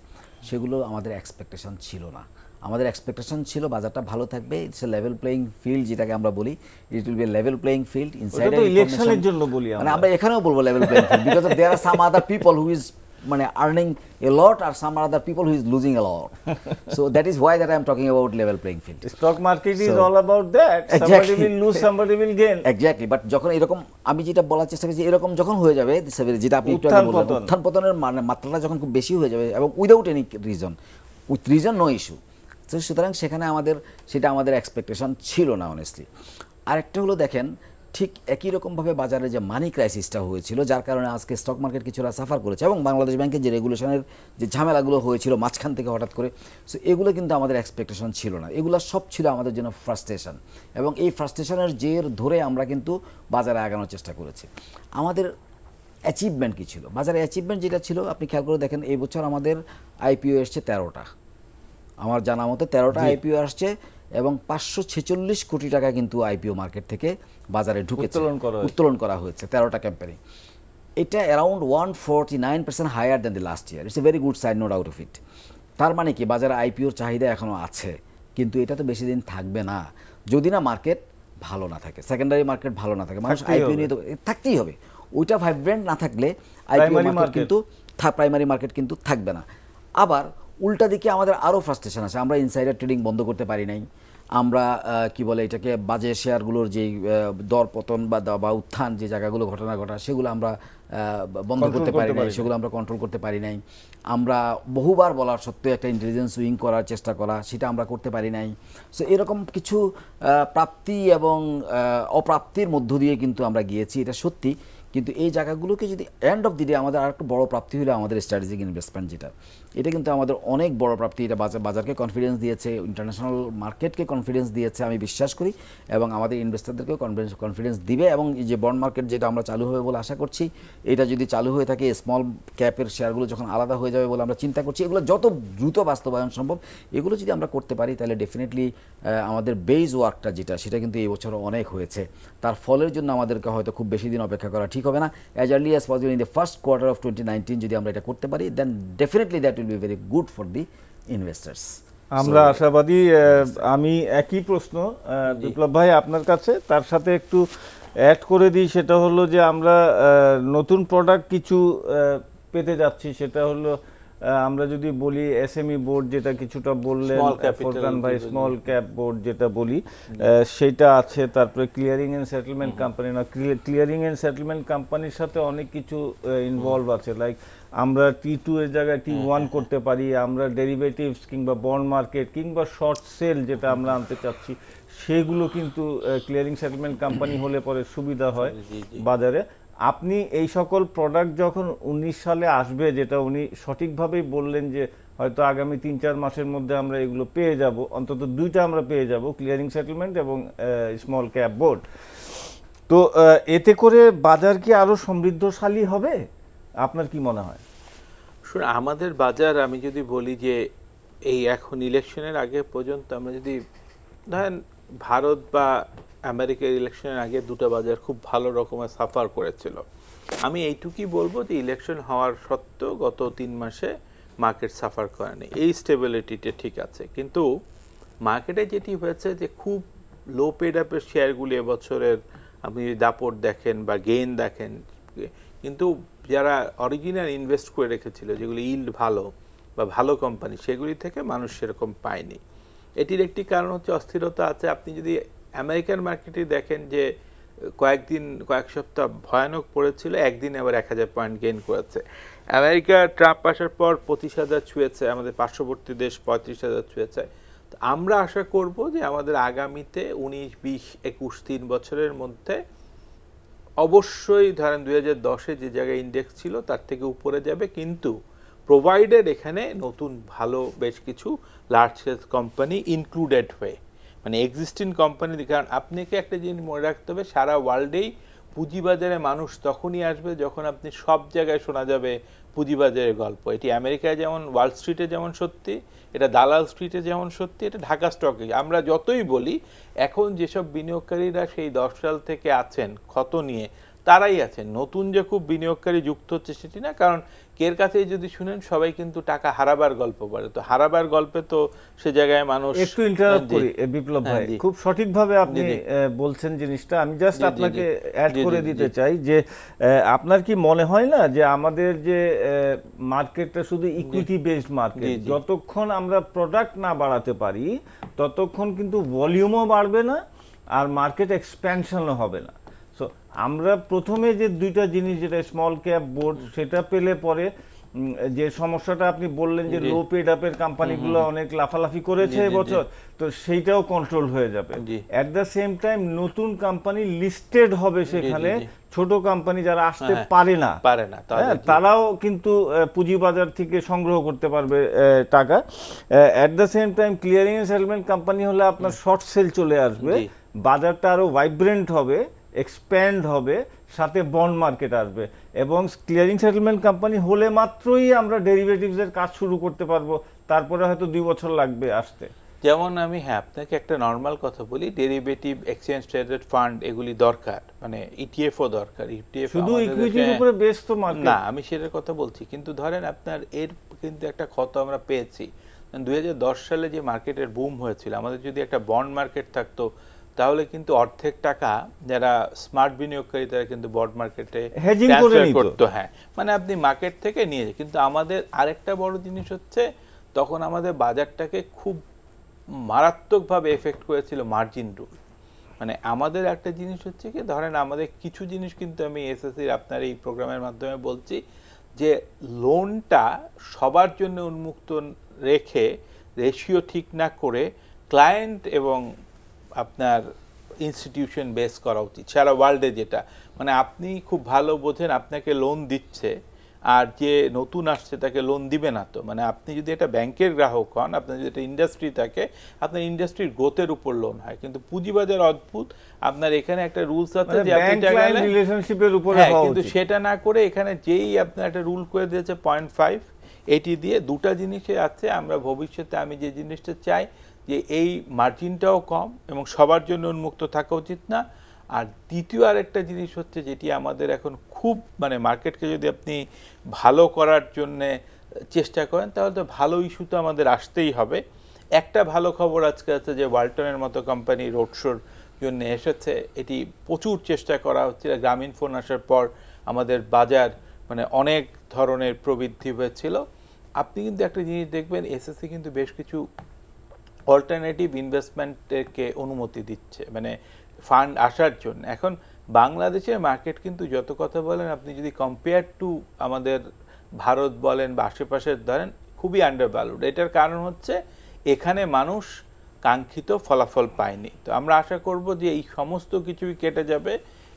Speaker 2: সেগুলো আমাদের এক্সপেকটেশন ছিল না। আমাদের এক্সপেকটেশন ছিল বাজারটা ভালো থাকবে, it's a level playing field, যেটাকে আমরা বলি it will be a level playing field inside
Speaker 1: ইলেকশনের জন্য বলি
Speaker 2: মানে আমরা এখানেও বলবো level playing field, because there are some other people who is মানে আর্নিং এ লট আর some other people who is losing a lot, so that is why that I am talking about level playing field.
Speaker 1: Stock market is all about that, somebody will lose, somebody will gain.
Speaker 2: Exactly, but যখন এরকম, আমি যেটা বলার চেষ্টা করছি, এরকম যখন হয়ে যাবে, যেটা আপনি একটু আগে বললেন, উত্থান পতনের মানে মাত্রাটা যখন খুব বেশি হয়ে যাবে এবং without any reason, with reason no issue, তো সুতরাং সেখানে সেটা আমাদের এক্সপেকটেশন ছিল না অনেস্টলি। আরেকটা হলো দেখেন, ঠিক একই রকমভাবে বাজারে যে মানি ক্রাইসিসটা হয়েছিল, যার কারণে আজকে স্টক মার্কেট কিছুটা সাফার করেছে, এবং বাংলাদেশ ব্যাংকের যে রেগুলেশনের যে ঝামেলাগুলো হয়েছিল মাঝখান থেকে হঠাৎ করে, সো এগুলো কিন্তু আমাদের এক্সপেকটেশন ছিল না। এগুলো সব ছিল আমাদের জন্য ফ্রাস্ট্রেশন, এবং এই ফ্রাস্ট্রেশনের জের ধরে আমরা কিন্তু বাজারে আগানোর চেষ্টা করেছি। আমাদের অ্যাচিভমেন্ট কী ছিল? বাজারে অ্যাচিভমেন্ট যেটা ছিল, আপনি খেয়াল করে দেখেন, এই বছর আমাদের আইপিও এসছে 13টা, আমার জানা মতো 13টা আইপিও আসছে, এবং 546 কোটি টাকা কিন্তু আইপিও মার্কেট থেকে বাজারে ঢুকেছে, উত্তোলন করা হয়েছে 13টা কোম্পানি। এটা around 149% higher than the last year. It's a very good sign, note out of it. তার মানে কি, বাজারে আইপিওর চাহিদা এখনও আছে, কিন্তু এটা তো বেশি দিন থাকবে না যদি না মার্কেট ভালো না থাকে, সেকেন্ডারি মার্কেট ভালো না থাকে, মানুষ আইপিও নিয়ে তো থাকতেই হবে। ওইটা ভাইব্রেন্ট না থাকলে আইপিও মার্কেট কিন্তু, প্রাইমারি মার্কেট কিন্তু থাকবে না। আবার উল্টা দিকে আমাদের আরও ফ্রাস্ট্রেশন আছে, আমরা ইনসাইডার ট্রেডিং বন্ধ করতে পারি নাই, আমরা কি বলে এটাকে, বাজে শেয়ারগুলোর যেই দর পতন বা উত্থান, যে জায়গাগুলো ঘটনা ঘটা, সেগুলো আমরা বন্ধ করতে পারি নাই, সেগুলো আমরা কন্ট্রোল করতে পারি নাই। আমরা বহুবার বলার সত্ত্বেও একটা ইন্টেলিজেন্স উইং করার চেষ্টা করা, সেটা আমরা করতে পারি নাই। সো এরকম কিছু প্রাপ্তি এবং অপ্রাপ্তির মধ্য দিয়ে কিন্তু আমরা গিয়েছি, এটা সত্যি। কিন্তু এই জায়গাগুলোকে যদি এন্ড অফ দি ডে আমাদের আর একটু বড় প্রাপ্তি হলো আমাদের স্ট্র্যাটেজিক ইনভেস্টমেন্ট, যেটা এটা কিন্তু আমাদের অনেক বড় প্রাপ্তি। এটা বাজারকে কনফিডেন্স দিয়েছে, ইন্টারন্যাশনাল মার্কেটকে কনফিডেন্স দিয়েছে আমি বিশ্বাস করি, এবং আমাদের ইনভেস্টরদেরকেও কনফিডেন্স দিবে। এবং এই যে বন্ড মার্কেট যেটা আমরা চালু হবে বলে আশা করছি, এটা যদি চালু হয়ে থাকে, স্মল ক্যাপের শেয়ারগুলো যখন আলাদা হয়ে যাবে বলে আমরা চিন্তা করছি, এগুলো যত দ্রুত বাস্তবায়ন সম্ভব, এগুলো যদি আমরা করতে পারি, তাহলে ডেফিনেটলি আমাদের বেস ওয়ার্কটা যেটা, সেটা কিন্তু এই বছর অনেক হয়েছে। তার ফলের জন্য আমাদেরকে হয়তো খুব বেশি দিন অপেক্ষা করা ঠিক হবে না। As early as possible in the first quarter of 2019 যদি আমরা এটা করতে পারি, then definitely that will be very good for the investors.
Speaker 1: আমরা আশাবাদী। আমি একই প্রশ্ন বিপ্লব ভাই আপনার কাছে, তার সাথে একটু অ্যাড করে দিই, সেটা হলো যে আমরা নতুন প্রোডাক্ট কিছু পেতে যাচ্ছি, সেটা হলো আমরা যদি বলি এসএমই বোর্ড, যেটা কিছুটা বললেন ফোরকান ভাই, স্মল ক্যাপ বোর্ড যেটা বলি, সেটা আছে। তারপরে ক্লিয়ারিং এন্ড সেটেলমেন্ট কোম্পানি, না ক্লিয়ারিং এন্ড সেটেলমেন্ট কোম্পানির সাথে অনেক কিছু ইনভলভ আছে, লাইক আমরা T2 এর জায়গায় T1 করতে পারি, আমরা ডেরিভেটিভস কিংবা বন্ড মার্কেট কিংবা শর্ট সেল যেটা আমরা আনতে চাচ্ছি, সেগুলো কিন্তু ক্লিয়ারিং সেটেলমেন্ট কোম্পানি হলে পরে সুবিধা হয় বাজারে। আপনি এই সকল প্রোডাক্ট যখন 19 সালে আসবে, যেটা উনি সঠিকভাবেই বললেন যে হয়তো আগামী 3-4 মাসের মধ্যে আমরা এগুলো পেয়ে যাব, অন্তত 2টা আমরা পেয়ে যাব, ক্লিয়ারিং সেটেলমেন্ট এবং স্মল ক্যাপ বোর্ড। তো এতে করে বাজার কি আরো সমৃদ্ধশালী হবে? আপনার কি মনে হয়?
Speaker 3: শুনুন, আমাদের বাজার, আমি যদি বলি যে এই এখন ইলেকশনের আগে পর্যন্ত আমরা যদি ধরেন ভারত বা আমেরিকার ইলেকশনের আগে দুটো বাজার খুব ভালো রকমের সাফার করেছিল। আমি এইটুকুই বলবো যে ইলেকশন হওয়ার সত্ত্বেও গত 3 মাসে মার্কেট সাফার করেনি, এই স্টেবিলিটিটা ঠিক আছে। কিন্তু মার্কেটে যেটি হয়েছে যে খুব লো পেড আপের শেয়ারগুলি এবছরের আপনি যদি দাপট দেখেন বা গেইন দেখেন, কিন্তু যারা অরিজিনাল ইনভেস্ট করে রেখেছিল, যেগুলি ইল্ড ভালো বা ভালো কোম্পানি, সেগুলি থেকে মানুষ সেরকম পায়নি। এটির একটি কারণ হচ্ছে অস্থিরতা আছে। আপনি যদি আমেরিকান মার্কেটে দেখেন যে কয়েক সপ্তাহ ভয়ানক পড়েছিল, একদিন আবার 1000 পয়েন্ট গেইন করেছে। আমেরিকা ট্রাম্প আসার পর 25,000 ছুঁয়েছে, আমাদের পার্শ্ববর্তী দেশ 35,000 ছুঁয়েছে। তো আমরা আশা করব যে আমাদের আগামীতে 19, 20, 21, 3 বছরের মধ্যে অবশ্যই ধরেন 2010-এ যে জায়গায় ইন্ডেক্স ছিল তার থেকে উপরে যাবে, কিন্তু প্রোভাইডেড এখানে নতুন ভালো বেশ কিছু লার্জ সেলস কোম্পানি ইনক্লুডেড হয়ে, মানে এক্সিস্টিং কোম্পানি। কারণ আপনাকে একটা জিনিস মনে রাখতে হবে, সারা ওয়ার্ল্ডেই পুঁজিবাজারে মানুষ তখনই আসবে যখন আপনি সব জায়গায় শোনা যাবে পুঁজিবাজারের গল্প। এটি আমেরিকায় যেমন ওয়াল স্ট্রিটে যেমন সত্যি, এটা দালাল স্ট্রিটে যেমন সত্যি, এটা ঢাকা স্টকে। আমরা যতই বলি এখন যেসব বিনিয়োগকারীরা সেই 10 সাল থেকে আছেন ক্ষত নিয়ে, তারাই আছেন। নতুন যে খুব বিনিয়োগকারী যুক্ত হচ্ছে সেটি না, কারণ কের কাছেই যদি শুনেন সবাই কিন্তু টাকা হারাবার গল্প বলে। তো হারাবার গল্পে তো সে জায়গায় মানুষ
Speaker 1: একটু ইন্টারাপ্ট করি বিপ্লব ভাই, খুব সঠিকভাবে আপনি বলছেন জিনিসটা। আমি জাস্ট আপনাকে অ্যাড করে দিতে চাই যে আপনার কি মনে হয় না যে আমাদের যে মার্কেটটা শুধু ইকুইটি বেসড মার্কেট, যতক্ষণ আমরা প্রোডাক্ট না বাড়াতে পারি ততক্ষণ কিন্তু ভলিউমও বাড়বে না আর মার্কেট এক্সপ্যানশনও হবে না। সো আমরা প্রথমে যে দুইটা জিনিস, যেটা স্মল ক্যাপ বোর্ড, সেটা পেলে পরে যে সমস্যাটা আপনি বললেন যে লো পেড আপের কোম্পানিগুলো অনেক লাফালাফি করেছে এবছর, তো সেইটাও কন্ট্রোল হয়ে যাবে। এট দ্য সেম টাইম নতুন কোম্পানি লিস্টেড হবে সেখানে, ছোট কোম্পানি যারা আসতে পারে না তারাও কিন্তু পুঁজিবাজার থেকে সংগ্রহ করতে পারবে টাকা। At the same time clearing and settlement company হলে আপনার শর্ট সেল চলে আসবে, বাজারটা আরো ভাইব্রেন্ট হবে, এক্সপ্যান্ড হবে, সাথে বন্ড মার্কেট আসবে। এবং ক্লিয়ারিং সেটেলমেন্ট কোম্পানি হলে মাত্রই আমরা ডেরিভেটিভসের কাজ শুরু করতে পারবো, তারপরে হয়তো 2 বছর লাগবে আসতে।
Speaker 3: যেমন আমি আপনাকে একটা নর্মাল কথা বলি, ডেরিভেটিভ, এক্সচেঞ্জ ট্রেডেড ফান্ড এগুলি দরকার, মানে ইটিএফও দরকার। ইটিএফ
Speaker 1: শুধু ইকুইটির উপরে বেস তো মার্কেট
Speaker 3: না, আমি সেটার কথা বলছি। কিন্তু ধরেন আপনার এর কিন্তু একটা ক্ষত আমরা পেয়েছি। 2010 সালে যে মার্কেটের বুম হয়েছিল, আমাদের যদি একটা বন্ড মার্কেট থাকতো তাহলে কিন্তু অর্ধেক টাকা যারা স্মার্ট বিনিয়োগকারী তারা কিন্তু বন্ড মার্কেটে
Speaker 1: হেজিং করে নিত।
Speaker 3: হ্যাঁ, মানে আপনি মার্কেট থেকে নিয়ে যায়। কিন্তু আমাদের আরেকটা বড় জিনিস হচ্ছে, তখন আমাদের বাজারটাকে খুব মারাত্মকভাবে এফেক্ট করেছিল মার্জিন রুল। মানে আমাদের একটা জিনিস হচ্ছে কি, ধরেন আমাদের কিছু জিনিস কিন্তু আমি এসএসসির আপনার এই প্রোগ্রামের মাধ্যমে বলছি যে লোনটা সবার জন্য উন্মুক্ত রেখে রেশিও ঠিক না করে ক্লায়েন্ট এবং আপনার ইনস্টিটিউশন বেস করা উচিত সারা ওয়ার্ল্ডে। যেটা মানে আপনি খুব ভালো বোঝেন আপনাকে লোন দিচ্ছে, আর যে নতুন আসছে তাকে লোন দিবে না। তো মানে আপনি যদি একটা ব্যাংকের গ্রাহক হন, আপনার যদি একটা ইন্ডাস্ট্রি থাকে, আপনার ইন্ডাস্ট্রির গ্রোথের উপর লোন হয়। কিন্তু পুঁজিবাজার অদ্ভুত, আপনার এখানে একটা রুলস আছে যে আপনি
Speaker 1: রিলেশনশিপের উপরে,
Speaker 3: কিন্তু সেটা না করে এখানে যেই আপনার একটা রুল করে দিয়েছে 0.5, এটি দিয়ে দুটা জিনিসে আছে। আমরা ভবিষ্যতে আমি যে জিনিসটা চাই যে এই মার্জিনটাও কম এবং সবার জন্য উন্মুক্ত থাকা উচিত না। আর দ্বিতীয় আরেকটা জিনিস হচ্ছে যেটি আমাদের এখন খুব মানে মার্কেটকে যদি আপনি ভালো করার জন্য চেষ্টা করেন তাহলে তো ভালো ইস্যু তো আমাদের আসতেই হবে। একটা ভালো খবর আজকে আছে যে ওয়ালটনের মতো কোম্পানি রোড শোর জন্য এসেছে। এটি প্রচুর চেষ্টা করা হচ্ছে। গ্রামীণ ফোন আসার পর আমাদের বাজার মানে অনেক ধরনের প্রবৃদ্ধি হয়েছিল। আপনি কিন্তু একটা জিনিস দেখবেন, এসএসসি কিন্তু বেশ কিছু অল্টারনেটিভ ইনভেস্টমেন্টকে অনুমতি দিচ্ছে, মানে ফান্ড আসার জন্য। এখন বাংলাদেশের মার্কেট কিন্তু যত কথা বলেন, আপনি যদি কম্পেয়ার টু আমাদের ভারত বলেন বা আশেপাশের ধরেন, খুবই আন্ডার ভ্যালুড। এটার কারণ হচ্ছে এখানে মানুষ কাঙ্ক্ষিত ফলাফল পায়নি। তো আমরা আশা করব যে এই সমস্ত কিছুই কেটে যাবে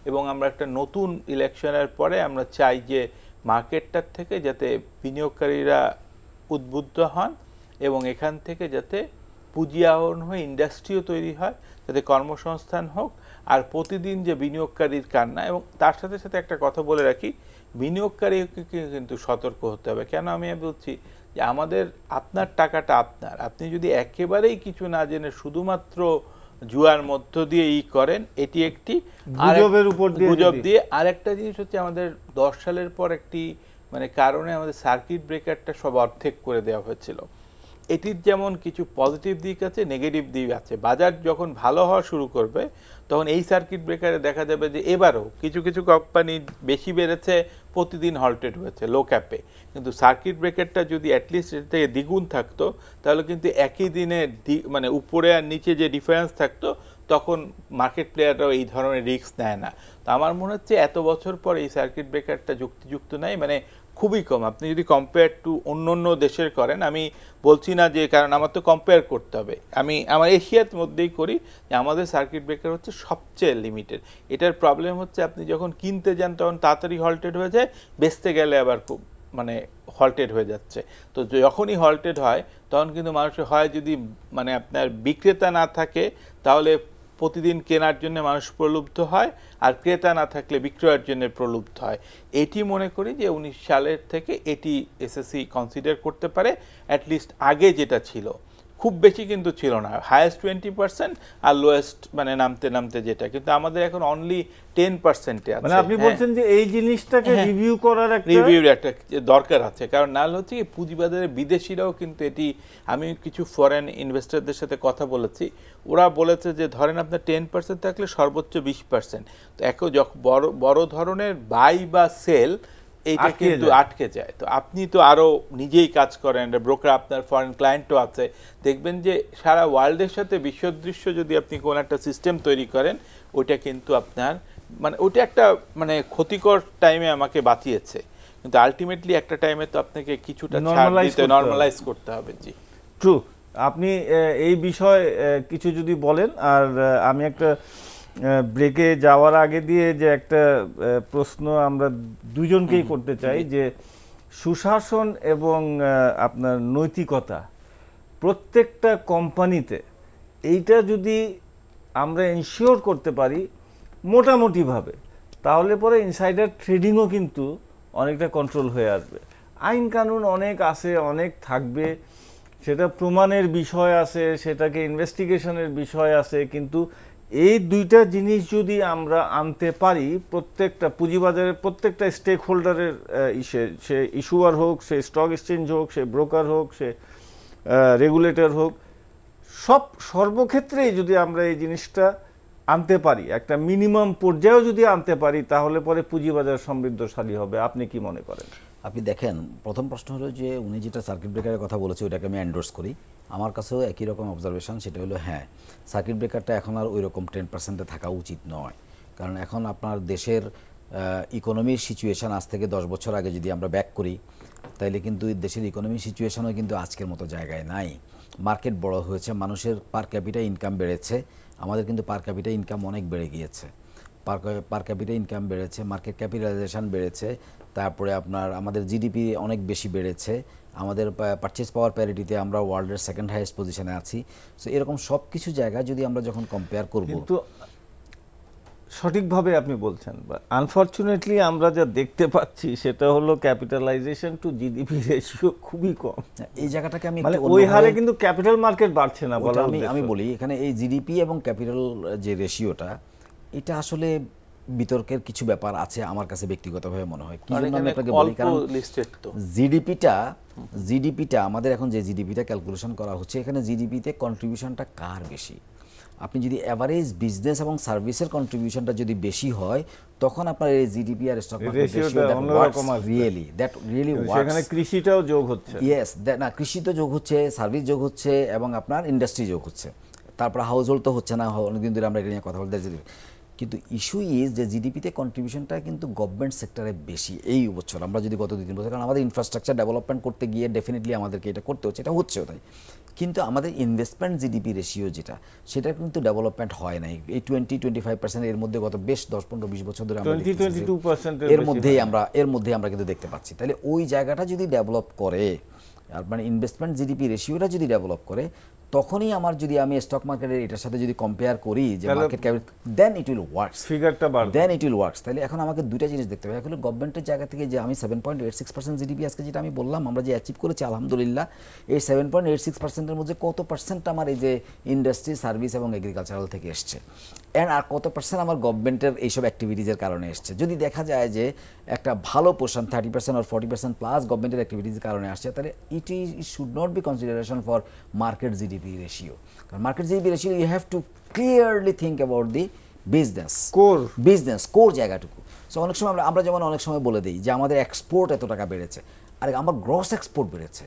Speaker 3: এবং আমরা একটা নতুন ইলেকশনের পরে আমরা চাই যে মার্কেটটার থেকে যাতে বিনিয়োগকারীরা উদ্বুদ্ধ হন এবং এখান থেকে যাতে পুঁজি আহরণ হয়ে ইন্ডাস্ট্রিও তৈরি হয়, যাতে কর্মসংস্থান হোক। আর প্রতিদিন যে বিনিয়োগকারীর কান্না, এবং তার সাথে সাথে একটা কথা বলে রাখি, বিনিয়োগকারীকে কিন্তু সতর্ক হতে হবে। কেন আমি বলছি যে আমাদের আপনার টাকাটা আপনার, আপনি যদি একেবারেই কিছু না জেনে শুধুমাত্র জুয়ার মধ্য দিয়ে করেন, এটি একটি গুজব দিয়ে। আর একটা জিনিস হচ্ছে আমাদের 10 সালের পর একটি মানে কারণে আমাদের সার্কিট ব্রেকারটা সব অর্ধেক করে দেওয়া হয়েছিল। এটির যেমন কিছু পজিটিভ দিক আছে, নেগেটিভ দিক আছে। বাজার যখন ভালো হওয়া শুরু করবে তখন এই সার্কিট ব্রেকারে দেখা যাবে যে এবারও কিছু কিছু কোম্পানি বেশি বেড়েছে, প্রতিদিন হল্টেড হয়েছে লো ক্যাপে। কিন্তু সার্কিট ব্রেকারটা যদি অ্যাটলিস্ট এর থেকে দ্বিগুণ থাকতো তাহলে কিন্তু একই দিনে মানে উপরে আর নিচে যে ডিফারেন্স থাকতো, তখন মার্কেট প্লেয়াররাও এই ধরনের রিস্ক নেয় না। তো আমার মনে হচ্ছে এত বছর পর এই সার্কিট ব্রেকারটা যুক্তিযুক্ত নাই, মানে খুবই কম। আপনি যদি কম্পেয়ার টু অন্য অন্য দেশের করেন, আমি বলছি না যে, কারণ আমার তো কম্পেয়ার করতে হবে, আমি আমার এশিয়ার মধ্যেই করি, যে আমাদের সার্কিট ব্রেকার হচ্ছে সবচেয়ে লিমিটেড। এটার প্রবলেম হচ্ছে আপনি যখন কিনতে যান তখন তাড়াতাড়ি হল্টেড হয়ে যায়, বেচতে গেলে আবার খুব মানে হল্টেড হয়ে যাচ্ছে। তো যখনই হল্টেড হয় তখন কিন্তু মানুষের হয় যদি মানে আপনার বিক্রেতা না থাকে তাহলে প্রতিদিন কেনার জন্য মানুষ প্রলুব্ধ হয়, আর ক্রেতা না থাকলে বিক্রয়ের জন্য প্রলুব্ধ হয়। এটি মনে করি যে 19 সালের থেকে এটি এসএসসি কনসিডার করতে পারে, অ্যাটলিস্ট আগে যেটা ছিল। খুব বেশি কিন্তু ছিল না, হাইয়েস্ট 20% আর লোয়েস্ট মানে নামতে নামতে যেটা, কিন্তু আমাদের এখন অনলি 10% আছে।
Speaker 1: মানে আপনি বলছেন যে এই জিনিসটাকে রিভিউ করার
Speaker 3: একটা দরকার আছে, কারণ নাহলে হচ্ছে কি পুঁজিবাজারে বিদেশিরাও কিন্তু এটি, আমি কিছু ফরেন ইনভেস্টরদের সাথে কথা বলেছি, ওরা বলেছে যে ধরেন আপনার 10% থাকলে সর্বোচ্চ 20%, তো এখন যখন বড় ধরনের বাই বা সেল এইটা কিন্তু আটকে যায়। তো আপনি তো আরো নিজেই কাজ করেন, ব্রোকার, আপনার ফরেন ক্লায়েন্টও আছে, দেখবেন যে সারা ওয়ার্ল্ডের সাথে বিশ্বদৃশ্য যদি আপনি কোন একটা সিস্টেম তৈরি করেন, ওইটা কিন্তু আপনার মানে ওইটা একটা মানে ক্ষতিকর টাইমে আমাকে বাঁচিয়েছে, কিন্তু আলটিমেটলি একটা টাইমে তো আপনাকে কিছুটা নরমালাইজ করতে হবে। জি
Speaker 1: ট্রু। আপনি এই বিষয়ে কিছু যদি বলেন, আর আমি একটা ব্রেকে যাওয়ার আগে দিয়ে যে একটা প্রশ্ন আমরা দুজনকেই করতে চাই, যে সুশাসন এবং আপনার নৈতিকতা প্রত্যেকটা কোম্পানিতে, এইটা যদি আমরা এনশিওর করতে পারি মোটামুটিভাবে, তাহলে পরে ইনসাইডার ট্রেডিংও কিন্তু অনেকটা কন্ট্রোল হয়ে আসবে। আইন কানুন অনেক আছে, অনেক থাকবে, সেটা প্রমাণের বিষয় আছে, সেটাকে ইনভেস্টিগেশনের বিষয় আছে, কিন্তু এই দুইটা জিনিস যদি আমরা আনতে পারি প্রত্যেকটা পুঁজিবাজারের প্রত্যেকটা স্টেক হোল্ডারের সে ইস্যুয়ার হোক, সে স্টক এক্সচেঞ্জ হোক, সে ব্রোকার হোক, সে রেগুলেটর হোক, সর্বক্ষেত্রেই যদি আমরা এই জিনিসটা আনতে পারি, একটা মিনিমাম পর্যায়েও যদি আনতে পারি, তাহলে পরে পুঁজিবাজার সমৃদ্ধশালী হবে। আপনি কি মনে করেন?
Speaker 2: আপনি দেখেন, প্রথম প্রশ্ন হলো যে উনি যেটা সার্কিট ব্রেকারের কথা বলেছে ওইটাকে আমি এন্ডোর্স করি। আমার কাছেও একই রকম অবজারভেশন, সেটা হলো হ্যাঁ, সার্কিট ব্রেকারটা এখন আর ওই রকম 10%-এ থাকা উচিত নয়। কারণ এখন আপনার দেশের ইকোনমির সিচুয়েশান আজ থেকে 10 বছর আগে যদি আমরা ব্যাক করি, তাইলে কিন্তু দেশের ইকোনমির সিচুয়েশানও কিন্তু আজকের মতো জায়গায় নাই। মার্কেট বড় হয়েছে, মানুষের পার ক্যাপিটা ইনকাম বেড়েছে, আমাদের কিন্তু পার ক্যাপিটা ইনকাম অনেক বেড়ে গিয়েছে। পার ক্যাপিটা ইনকাম বেড়েছে, মার্কেট ক্যাপিটালাইজেশন বেড়েছে, তারপরে আপনার আমাদের জিডিপি অনেক বেশি বেড়েছে, আমাদের পারচেজ পাওয়ার প্যারিটিতে আমরা ওয়ার্ল্ডের সেকেন্ড হাইয়েস্ট পজিশনে আছি। সো এরকম সব কিছু জায়গা যদি আমরা যখন কম্পেয়ার করব,
Speaker 1: কিন্তু সঠিকভাবে আপনি বলছেন, আনফরচুনেটলি আমরা যা দেখতে পাচ্ছি সেটা হলো ক্যাপিটালাইজেশন টু জিডিপি রেশিও খুবই কম।
Speaker 2: এই জায়গাটাকে আমি
Speaker 1: মানে ওই হারে কিন্তু ক্যাপিটাল মার্কেট বাড়ছে না বলা।
Speaker 2: আমি বলি এখানে এই জিডিপি এবং ক্যাপিটাল যে রেশিওটা, এটা আসলে বিতর্কের কিছু ব্যাপার আছে আমার কাছে ব্যক্তিগতভাবে মনে হয়। কি জন্য আমি আপনাকে বলি, কারণ জিডিপিটা আমাদের এখন যে জিডিপিটা ক্যালকুলেশন করা হচ্ছে, এখানে জিডিপিতে কন্ট্রিবিউশনটা কার বেশি? আপনি যদি অ্যাভারেজ বিজনেস এবং সার্ভিসের কন্ট্রিবিউশনটা যদি বেশি হয়, তখন আপনার এই জিডিপি আর স্টক মার্কেট রিয়েলি
Speaker 1: সেখানে কৃষিটাও যোগ হচ্ছে।
Speaker 2: ইয়েস, না কৃষি তো যোগ হচ্ছে, সার্ভিস যোগ হচ্ছে এবং আপনার ইন্ডাস্ট্রি যোগ হচ্ছে, তারপর হাউস হোল্ড তো হচ্ছে না, অনেকদিন ধরে আমরা এটা নিয়ে কথা বলতে। কিন্তু ইস্যু ইজ যে জিডিপিতে কন্ট্রিবিউশনটা কিন্তু গভর্নমেন্ট সেক্টরে বেশি এই বছর, আমরা যদি গত 2-3 বছর, কারণ আমাদের ইনফ্রাস্ট্রাকচার ডেভেলপমেন্ট করতে গিয়ে ডেফিনেটলি আমাদেরকে এটা করতে হচ্ছে, এটা হচ্ছেও তাই। কিন্তু আমাদের ইনভেস্টমেন্ট জিডিপি রেশিও যেটা, সেটা কিন্তু ডেভেলপমেন্ট হয় নাই। এই 20-25% এর মধ্যে গত বেশ 10-15-20 বছর ধরে আমরা এর মধ্যেই আমরা কিন্তু দেখতে পাচ্ছি। তাহলে ওই জায়গাটা যদি ডেভেলপ করে, আর মানে ইনভেস্টমেন্ট জিডিপি রেশিওটা যদি ডেভেলপ করে, তখনই আমার যদি আমি স্টক মার্কেটের এটার সাথে যদি কম্পেয়ার করি যে market capital, then it will works, ফিগারটা বাড়বে, দেন ইট উইল ওয়ার্কস। তাহলে এখন আমাকে দুইটা জিনিস দেখতে হবে। এখন গভর্নমেন্টের জায়গা থেকে যে আমি 7.86% জিডিপি আজকে যেটা আমি বললাম আমরা যে অ্যাচিভ করেছি আলহামদুলিল্লাহ, এই 7.86%-এর মধ্যে কত পার্সেন্ট আমার এই যে ইন্ডাস্ট্রি, সার্ভিস এবং এগ্রিকালচারাল থেকে এসছে, অ্যান্ড আর কত পার্সেন্ট আমার গভর্নমেন্টের এইসব অ্যাক্টিভিটিজের কারণে এসছে। যদি দেখা যায় যে একটা ভালো পোর্শন 30% আর 40% প্লাস গভর্নমেন্টের অ্যাক্টিভিটিজের কারণে আসছে, তাহলে it should not be consideration for market GDP ratio. কারণ market GDP ratio you have to clearly think about the business core জায়গাটুকু। সো অনেক সময় আমরা যেমন অনেক সময় বলে দিই যে আমাদের এক্সপোর্ট এত টাকা বেড়েছে, আর আমার গ্রস এক্সপোর্ট বেড়েছে,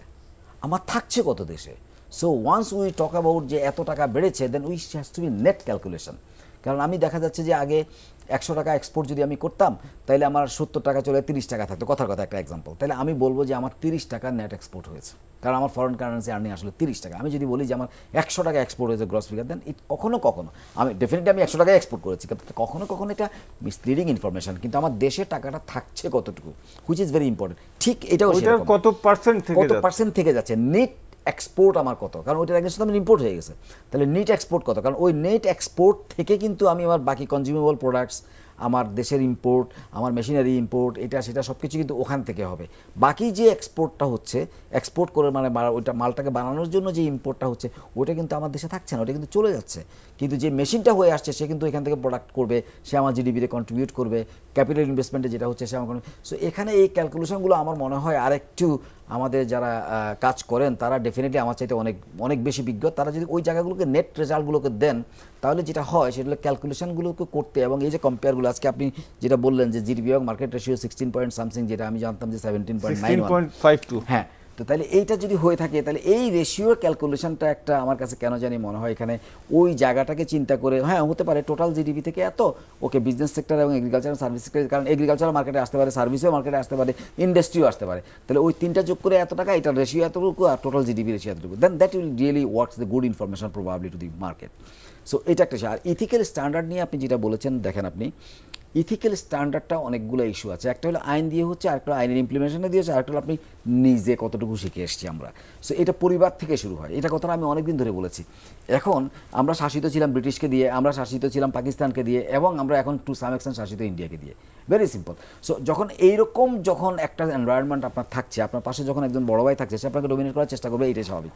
Speaker 2: আমার থাকছে কত দেশে। So once we talk about যে এত টাকা বেড়েছে, then we has to be net calculation. কারণ আমি দেখা যাচ্ছে যে আগে 100 টাকা এক্সপোর্ট যদি আমি করতাম, তাহলে আমার 70 টাকা চলে 30 টাকা থাকতো, কথার কথা একটা এক্সাম্পল। তাহলে আমি বলবো যে আমার 30 টাকা নেট এক্সপোর্ট হয়েছে, কারণ আমার ফরেন কারেন্সি আর্নিং আসলে 30 টাকা। আমি যদি বলি যে আমার 100 টাকা এক্সপোর্ট হয়েছে গ্রস ফিগার, দেন কখনো আমি ডেফিনেটলি আমি 100 টাকায় এক্সপোর্ট করেছি, কিন্তু কখনো এটা মিসলিডিং ইনফরমেশন। কিন্তু আমার দেশে টাকাটা থাকছে কতটুকু, হুইচ ইজ ভেরি ইম্পর্টেন্ট। ঠিক এটাও
Speaker 1: কত পার্সেন্ট থেকে যাচ্ছে
Speaker 2: নেট এক্সপোর্ট আমার কত, কারণ ওইটার এগেইনস্টে তো আমার ইম্পোর্ট হয়ে গেছে। তাহলে নেট এক্সপোর্ট কত, কারণ ওই নেট এক্সপোর্ট থেকে কিন্তু আমি আমার বাকি কনজিউমেবল প্রোডাক্টস, আমার দেশের ইম্পোর্ট, আমার মেশিনারি ইম্পোর্ট, এটা সেটা সব কিছু কিন্তু ওখান থেকে হবে। বাকি যে এক্সপোর্টটা হচ্ছে, এক্সপোর্ট করে মানে ওইটা মালটাকে বানানোর জন্য যে ইম্পোর্টটা হচ্ছে, ওটা কিন্তু আমার দেশে থাকছে না, ওটা কিন্তু চলে যাচ্ছে। কিন্তু যে মেশিনটা হয়ে আসছে সে কিন্তু এখান থেকে প্রোডাক্ট করবে, সে আমার জিডিপিতে কন্ট্রিবিউট করবে, ক্যাপিটাল ইনভেস্টমেন্টে যেটা হচ্ছে সে আমার। সো এখানে এই ক্যালকুলেশনগুলো আমার মনে হয় আরেকটু আমাদের যারা কাজ করেন তারা ডেফিনেটলি আমার চাইতে অনেক অনেক বেশি বিজ্ঞ। তারা যদি ওই জায়গাগুলোকে নেট রেজাল্টগুলোকে দেন, তাহলে যেটা হয় সেটা হলো ক্যালকুলেশনগুলোকে করতে, এবং এই যে কম্পেয়ারগুলো আজকে আপনি যেটা বললেন যে জিডিপি এবং মার্কেট রেশিও 16 পয়েন্ট সামথিং, যেটা আমি জানতাম যে 17.91, হ্যাঁ। তো তাহলে এইটা যদি হয়ে থাকে, তাহলে এই রেশিওর ক্যালকুলেশনটা একটা আমার কাছে কেন জানি মনে হয় এখানে ওই জায়গাটাকে চিন্তা করে, হ্যাঁ হতে পারে টোটাল জিডিপি থেকে এত, ওকে বিজনেস সেক্টর এবং এগ্রিকালচার সার্ভিস সেক্টর, কারণ এগ্রিকালচার মার্কেটে আসতে পারে, সার্ভিসও মার্কেটে আসতে পারে, ইন্ডাস্ট্রিও আসতে পারে, তাহলে ওই তিনটা যোগ করে এত টাকা, এটা রেশিও এতটুকু আর টোটাল জিডিপি রেশিও এতটুকু, then that will really works the good information probably to the market. So এটা একটা। আর ইথিক্যাল স্ট্যান্ডার্ড নিয়ে আপনি যেটা বলেছেন, দেখেন আপনি ইথিক্যাল স্ট্যান্ডার্ডটা অনেকগুলো ইস্যু আছে। একটা হলো আইন দিয়ে হচ্ছে, আরেকটা আইনের ইমপ্লিমেন্টেশনে দিয়েছে, আরেকটা হলো আপনি নিজে কতটুকু শিখে এসছি আমরা। সো এটা পরিবার থেকে শুরু হয়, এটা কথাটা আমি অনেকদিন ধরে বলেছি। এখন আমরা শাসিত ছিলাম ব্রিটিশকে দিয়ে, আমরা শাসিত ছিলাম পাকিস্তানকে দিয়ে, এবং আমরা এখন টু সাম এক্সটেন্ট শাসিত ইন্ডিয়াকে দিয়ে। Very simple. সো যখন এইরকম যখন একটা এনভায়রনমেন্ট আপনার থাকছে, আপনার পাশে যখন একজন বড় ভাই থাকছে, সে আপনাকে ডমিনেট করার চেষ্টা করবে, এটাই স্বাভাবিক।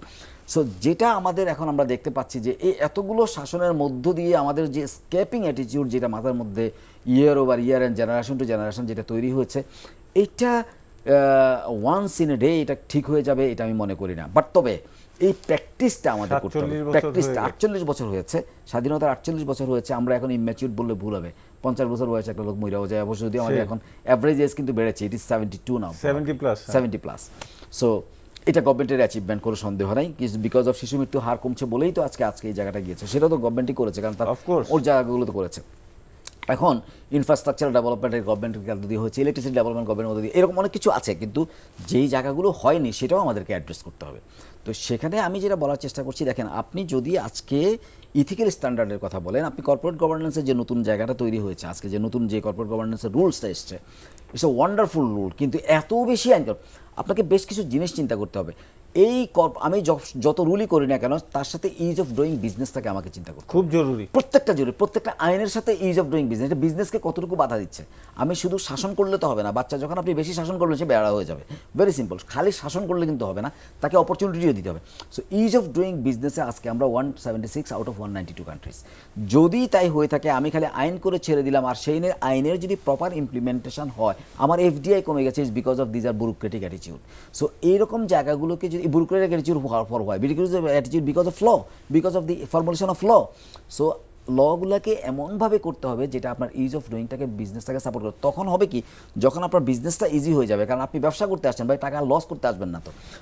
Speaker 2: সো যেটা আমাদের এখন আমরা দেখতে পাচ্ছি যে এই এতগুলো শাসনের মধ্য দিয়ে আমাদের যে স্কেপিং অ্যাটিটিউড যেটা মাথার মধ্যে year over year and generation to generation যেটা তৈরি হয়েছে, এটা ওয়ান্স ইন এ ডে এটা ঠিক হয়ে যাবে এটা আমি মনে করি না। বাট তবে এই প্র্যাকটিসটা আমাদের করতে হবে। প্র্যাকটিসটা 48 বছর হয়েছে, স্বাধীনতার 48 বছর হয়েছে, আমরা এখন ইম্যাচিউর বললে ভুল হবে। 50 বছর বয়সে একটা লোক মইরাও যায়, অবশ্য যদি আমাদের এখন অ্যাভারেজ এজ কিন্তু বেড়েছে, it is 72 now, 70 plus. So এটা গভর্নমেন্টের অ্যাচিভমেন্ট, কোনো সন্দেহ নাই। বিকজ অফ শিশু মৃত্যু হার কমছে বলেই তো আজকে এই জায়গাটা গিয়েছে, সেটা তো গভর্নমেন্টই করেছে, কারণ তার ওর জায়গাগুলো তো করেছে। এখন ইনফ্রাস্ট্রাকচার ডেভেলপমেন্টের গভর্নমেন্টের দিয়ে হচ্ছে, ইলেকট্রিসিটি ডেভেলপমেন্ট গভর্নমেন্টের মধ্যে দিয়ে, এরকম অনেক কিছু আছে, কিন্তু যেই জায়গাগুলো হয়নি সেটাও আমাদেরকে অ্যাড্রেস করতে হবে। তো সেখানে আমি যেটা বলার চেষ্টা করছি, দেখেন আপনি যদি আজকে ইথিক্যাল স্ট্যান্ডার্ডের কথা বলেন, আপনি কর্পোরেট গভর্নেন্সের যে নতুন জায়গাটা তৈরি হয়েছে আজকে, যে নতুন যে কর্পোরেট গভর্নেন্সের রুলসটা এসছে, ইটস এ ওয়ান্ডারফুল রুল, কিন্তু এত বেশি আইন আপনাকে বেশ কিছু জিনিস চিন্তা করতে হবে। এই আমি যত রুলই করি না কেন, তার সাথে ইজ অফ ডুইং বিজনেসটাকে আমাকে চিন্তা করতে
Speaker 1: খুব জরুরি,
Speaker 2: প্রত্যেকটা জরুরি, প্রত্যেকটা আইনের সাথে ইজ অফ ডুইং বিজনেস, এটা বিজনেসকে কতটুকু বাধা দিচ্ছে। আমি শুধু শাসন করলে তো হবে না, বাচ্চা যখন আপনি বেশি শাসন করলে সে বেড়া হয়ে যাবে, ভেরি সিম্পল। খালি শাসন করলে কিন্তু হবে না, তাকে অপরচুনিটিও দিতে হবে। সো ইজ অফ ডুইং বিজনেসে আজকে আমরা 176 আউট অফ 192 কান্ট্রিজ। যদি তাই হয়ে থাকে, আমি খালি আইন করে ছেড়ে দিলাম, আর সেই আইনের যদি প্রপার ইমপ্লিমেন্টেশন হয়, আমার এফডিআই কমে গেছে, is because of these are bureaucratic attitude. So এইরকম জায়গাগুলোকে যদি bureaucratic attitude for why? Because of attitude, because of law, because of the formulation of law. So লগুলোকে এমনভাবে করতে হবে যেটা আপনার ইজ অফ ডুইংটাকে, বিজনেসটাকে সাপোর্ট করে। তখন হবে কি, যখন আপনার বিজনেসটা ইজি হয়ে যাবে, কারণ আপনি ব্যবসা করতে আসছেন ভাই, টাকা লস করতে আসবেন না।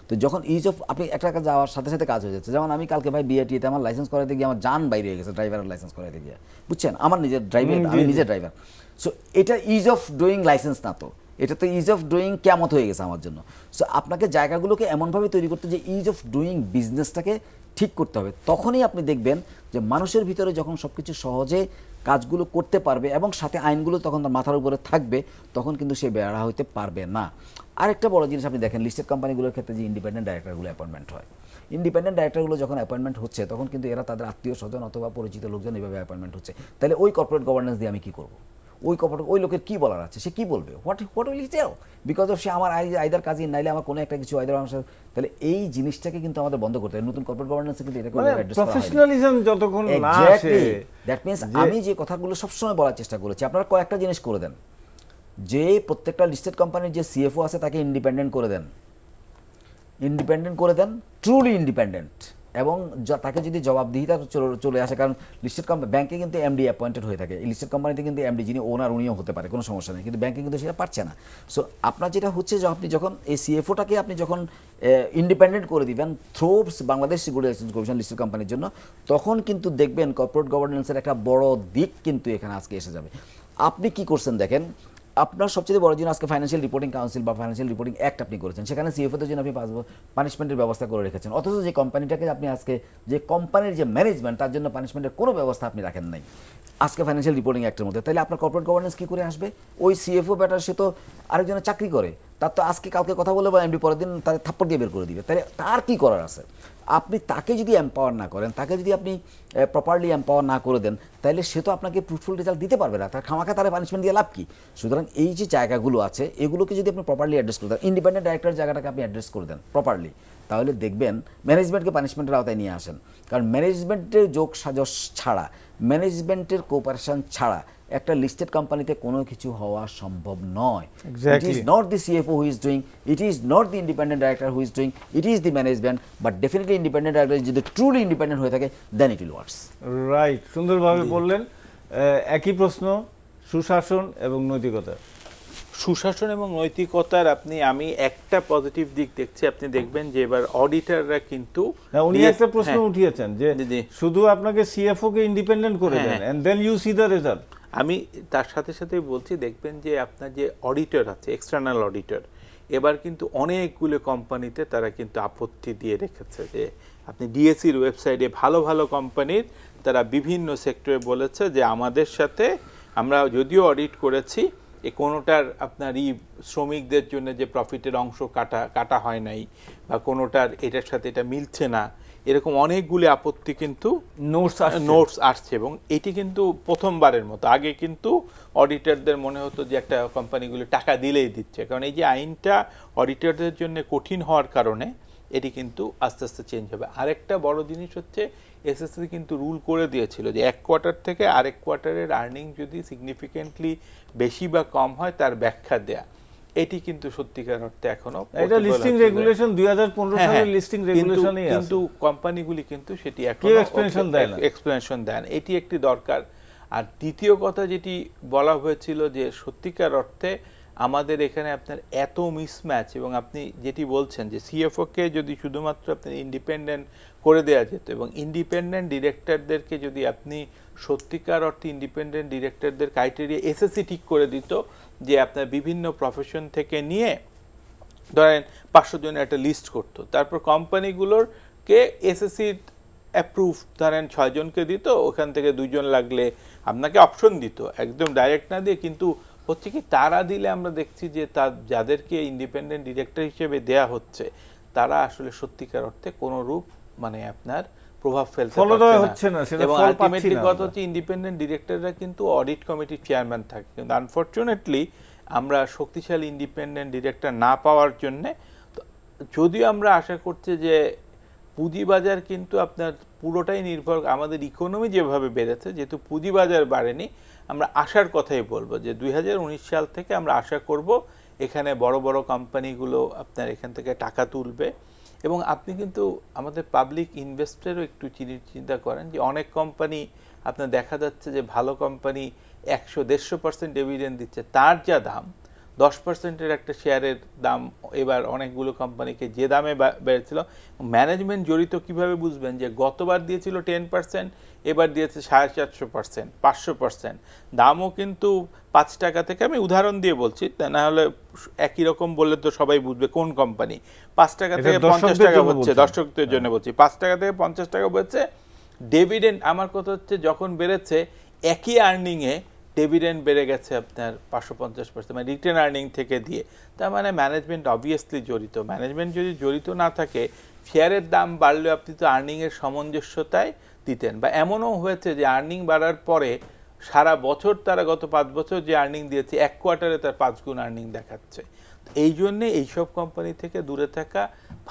Speaker 2: তো যখন ইজ অফ, আপনি একটা টাকা যাওয়ার সাথে সাথে কাজ হয়ে যাচ্ছে। যেমন আমি কালকে ভাই বিআরটিতে আমার লাইসেন্স করাতে গিয়ে আমার জান বাইরে হয়ে গেছে, ড্রাইভারের লাইসেন্স করাতে গিয়ে, বুঝছেন, আমার নিজের ড্রাইভার, আমি নিজের ড্রাইভার। সো এটা ইজ অফ ডুইং লাইসেন্স না, তো এটা তো ইজ অফ ডুইং কেমত হয়ে গেছে আমার জন্য। সো আপনাকে জায়গাগুলোকে এমনভাবে তৈরি করতে যে ইজ অফ ডুইং বিজনেসটাকে ঠিক করতে হবে। তখনই আপনি দেখবেন যে মানুষের ভিতরে যখন সব কিছু সহজে কাজগুলো করতে পারবে এবং সাথে আইনগুলো তখন তার মাথার উপরে থাকবে, তখন কিন্তু সে বেড়া হইতে পারবে না। আরেকটা বড় জিনিস আপনি দেখেন, লিস্টেড কোম্পানিগুলোর ক্ষেত্রে যে ইন্ডিপেন্ডেন্ট ডাইরেক্টরগুলো অ্যাপয়েন্টমেন্ট হয়, ইন্ডিপেন্ডেন্ট ডাইরেক্টরগুলো যখন অ্যাপয়েন্টমেন্ট হচ্ছে, তখন কিন্তু এরা তাদের আত্মীয় স্বজন অথবা পরিচিত লোকজন এইভাবে অ্যাপয়েন্টমেন্ট হচ্ছে। তাহলে ওই কর্পোরেট গভর্নেন্স দিয়ে আমি কী করবো? ওই লোকের কী বলার আছে? সে কী বলবে? What will he tell? Because of সে আমার আইদার কাজে, নাইলে আমার কোনো একটা কিছু আইদার আমার। তাহলে এই জিনিসটাকে কিন্তু আমাদের বন্ধ করতে হবে। নতুন কর্পোরেট গভর্নেন্সে কিন্তু এটাকে
Speaker 1: প্রফেশনালিজম যতক্ষণ না আসে,
Speaker 2: দ্যাট মিন্স আমি যে কথাগুলো সবসময় বলার চেষ্টা করেছি, আপনারা কয়েকটা জিনিস করে দেন, যে প্রত্যেকটা লিস্টেড কোম্পানির যে সিএফও আছে তাকে ইন্ডিপেন্ডেন্ট করে দেন, ট্রুলি ইন্ডিপেন্ডেন্ট, এবং তাকে যদি জবাবদিহিতা চলে আসে, কারণ লিস্টেড কোম্পানি, ব্যাংকে কিন্তু এমডি অ্যাপয়েন্টেড হয়ে থাকে, লিস্টেড কোম্পানিতে কিন্তু এমডি যিনি ওনার উনিও হতে পারে, কোনো সমস্যা নেই, কিন্তু ব্যাংকে কিন্তু সেটা পারছে না। সো আপনার যেটা হচ্ছে যে আপনি যখন এই সিএফওটাকে আপনি যখন ইন্ডিপেন্ডেন্ট করে দিবেন through Bangladesh security exchange commission listed কোম্পানির জন্য, তখন কিন্তু দেখবেন কর্পোরেট গভর্নেন্সের একটা বড় দিক কিন্তু এখানে আজকে এসে যাবে। আপনি কি করছেন দেখেন, আপনার সবচেয়ে বড় জিনিস আজকে ফাইন্যান্সিয়াল রিপোর্টিং কাউন্সিল বা ফাইন্যান্সিয়াল রিপোর্টিং অ্যাক্ট আপনি করেছেন, সেখানে সিএফওদের জন্য আপনি পানিশমেন্টের ব্যবস্থা করে রেখেছেন, অথচ যে কোম্পানিটাকে আপনি আজকে, যে কোম্পানির যে ম্যানেজমেন্ট, তার জন্য পানিশমেন্টের কোনো ব্যবস্থা আপনি রাখেন নাই আজকে ফাইন্যান্সিয়াল রিপোর্টিং অ্যাক্টের মধ্যে। তাহলে আপনার কর্পোরেট গভর্নেন্স কী করে আসবে? ওই সিএফও ব্যাটার সে তো আরেকজনের চাকরি করে, তার তো আজকে কালকে কথা বলে বা এমডি পরের দিন তার থাপ্পড় দিয়ে বের করে দিবে, তাহলে তার কি করার আছে? আপনি তাকে যদি এম্পাওয়ার না করেন, তাকে যদি আপনি প্রপারলি এম্পাওয়ার না করে দেন, তাহলে সে তো আপনাকে ফ্রুটফুল রেজাল্ট দিতে পারবে না। তার খামাখা তারা পানিশমেন্ট দিয়ে লাভ কি? সুতরাং এই যে জায়গাগুলো আছে এগুলোকে যদি আপনি প্রপারলি অ্যাড্রেস করে দেন, ইন্ডিপেন্ডেন্ট ডাইরেক্টর জায়গাটাকে আপনি অ্যাড্রেস করে দেন প্রপারলি, তাহলে দেখবেন ম্যানেজমেন্টকে পানিশমেন্টের আওতায় নিয়ে আসেন। কারণ ম্যানেজমেন্টের যোগ সাজস ছাড়া, ম্যানেজমেন্টের কোঅপারেশন ছাড়া একটা লিস্টেড কোম্পানিতে কোনো কিছু হওয়া সম্ভব নয়। ইট is not the CFO who is doing, it is not the Independent director who is doing, it is the management. But definitely independent director যদি ট্রুলি ইন্ডিপেন্ডেন্ট হয়ে থাকে, দেন ইট উইল ওয়ার্কস।
Speaker 1: রাইট, সুন্দরভাবে বললেন। একই প্রশ্ন, সুশাসন এবং নৈতিকতা।
Speaker 3: সুশাসন এবং নৈতিকতার আমি একটা পজিটিভ দিক দেখছি। আপনি দেখবেন যে এবার অডিটররা কিন্তু
Speaker 1: উনি একটা প্রশ্ন উঠিয়েছেন যে শুধু আপনাকে সিএফও কে ইন্ডিপেন্ডেন্ট করে then and then you see the result.
Speaker 3: আমি তার সাথে সাথে বলছি, দেখবেন যে আপনার যে অডিটর আছে, এক্সটার্নাল অডিটর, এবার কিন্তু অনেকগুলো কোম্পানিতে তারা কিন্তু আপত্তি দিয়ে রেখেছে যে আপনি ডিএসসির ওয়েবসাইটে ভালো ভালো কোম্পানির তারা বিভিন্ন সেক্টরে বলেছে যে আমাদের সাথে আমরা যদিও অডিট করেছি, কোনোটার আপনার শ্রমিকদের জন্য যে প্রফিটের অংশ কাটা হয় নাই, বা কোনোটার এটার সাথে এটা মিলছে না, এরকম অনেকগুলি আপত্তি কিন্তু নোটস আসছে। এবং এটি কিন্তু প্রথমবারের মতো। আগে কিন্তু অডিটরদের মনে হতো যে একটা কোম্পানিগুলো টাকা দিলেই দিচ্ছে, কারণ এই যে আইনটা অডিটরদের জন্য কঠিন হওয়ার কারণে এটি কিন্তু আস্তে আস্তে চেঞ্জ হবে। আরেকটা বড় জিনিস হচ্ছে, এসএসসি কিন্তু রুল করে দিয়েছিল যে এক কোয়ার্টার থেকে আরেক কোয়ার্টারের আর্নিং যদি সিগনিফিকেন্টলি বেশি বা কম হয় তার ব্যাখ্যা দেয়া। এটি কিন্তু সত্যিকার অর্থে এখনো
Speaker 1: এটা লিস্টিং রেগুলেশন 2015 সালের লিস্টিং রেগুলেশনই আছে,
Speaker 3: কিন্তু কোম্পানিগুলি কিন্তু সেটি এখনো এক্সপ্লেনেশন দেন। এটি একটি দরকার। আর দ্বিতীয় কথা যেটি বলা হয়েছিল যে সত্যিকার অর্থে আমাদের এখানে আপনার এত মিসম্যাচ, এবং আপনি যেটি বলছেন যে সিএফও কে যদি শুধুমাত্র আপনার ইন্ডিপেন্ডেন্ট করে দেওয়া যেত, এবং ইন্ডিপেন্ডেন্ট ডিরেক্টরদেরকে যদি আপনি সত্যিকার অর্থে ইন্ডিপেন্ডেন্ট ডিরেক্টরদের ক্রাইটেরিয়া এসএসসি ঠিক করে দিত, যে আপনার বিভিন্ন প্রফেশন থেকে নিয়ে ধরেন 500 জনের একটা লিস্ট করতো, তারপর কোম্পানিগুলোরকে এসএসসি অ্যাপ্রুভ ধরেন 6 জনকে দিত, ওখান থেকে 2 জন লাগলে আপনাকে অপশন দিত, একদম ডাইরেক্ট না দিয়ে। কিন্তু হচ্ছে কি, তারা দিলে আমরা দেখছি যে যাদেরকে ইন্ডিপেন্ডেন্ট ডিরেক্টর হিসেবে দেয়া হচ্ছে তারা আসলে সত্যিকার অর্থে কোনো রূপ আপনার প্রভাব ফেলতে পারছে না। এবং আলটিমেটলি কথা হচ্ছে ইন্ডিপেন্ডেন্ট ডিরেক্টররা কিন্তু অডিট কমিটির চেয়ারম্যান থাকে, কিন্তু আনফরচুনেটলি আমরা শক্তিশালী ইন্ডিপেন্ডেন্ট ডিরেক্টর না পাওয়ার জন্যে, যদিও আমরা আশা করছি যে পুঁজিবাজার কিন্তু আপনার পুরোটাই নির্ভর, আমাদের ইকোনমি যেভাবে বেড়েছে, যেহেতু পুঁজিবাজার বাড়েনি, আমরা আশার কথাই বলবো যে 2019 সাল থেকে আমরা আশা করব এখানে বড় বড় কোম্পানিগুলো আপনার এখান থেকে টাকা তুলবে। এবং আপনি কিন্তু আমাদের পাবলিক ইনভেস্টরেরও একটু চিন্তা করেন যে অনেক কোম্পানি আপনার দেখা যাচ্ছে যে ভালো কোম্পানি 100-150% ডিভিডেন্ড দিচ্ছে, তার যা দাম 10%-এর একটা শেয়ারের দাম এবার অনেকগুলো কোম্পানিকে যে দামে বেড়েছিল। ম্যানেজমেন্ট জড়িত কিভাবে বুঝবেন যে গতবার দিয়েছিল 10%, এবার দিয়েছে 450%, 500%। দামও কিন্তু 5 টাকা থেকে, আমি উদাহরণ দিয়ে বলছি, তা না হলে একই রকম বললে তো সবাই বুঝবে কোন কোম্পানি। 5 টাকা থেকে 50 টাকা হচ্ছে, দর্শকদের জন্য বলছি, 5 টাকা থেকে 50 টাকা বলছে ডিভিডেন্ড। আমার কথা হচ্ছে যখন বেড়েছে একই আর্নিংয়ে ডিভিডেন্ড বেড়ে গেছে আপনার 550%, মানে রিটেন আর্নিং থেকে দিয়ে। তার মানে ম্যানেজমেন্ট অবভিয়াসলি জড়িত। ম্যানেজমেন্ট যদি জড়িত না থাকে, শেয়ারের দাম বাড়লেও আপনি তো আর্নিংয়ের সামঞ্জস্যতায় দিতেন। বা এমনও হয়েছে যে আর্নিং বাড়ার পরে সারা বছর তারা গত 5 বছর যে আর্নিং দিয়েছে, এক কোয়ার্টারে তার 5 গুণ আর্নিং দেখাচ্ছে। এই জন্যে এইসব কোম্পানি থেকে দূরে থাকা,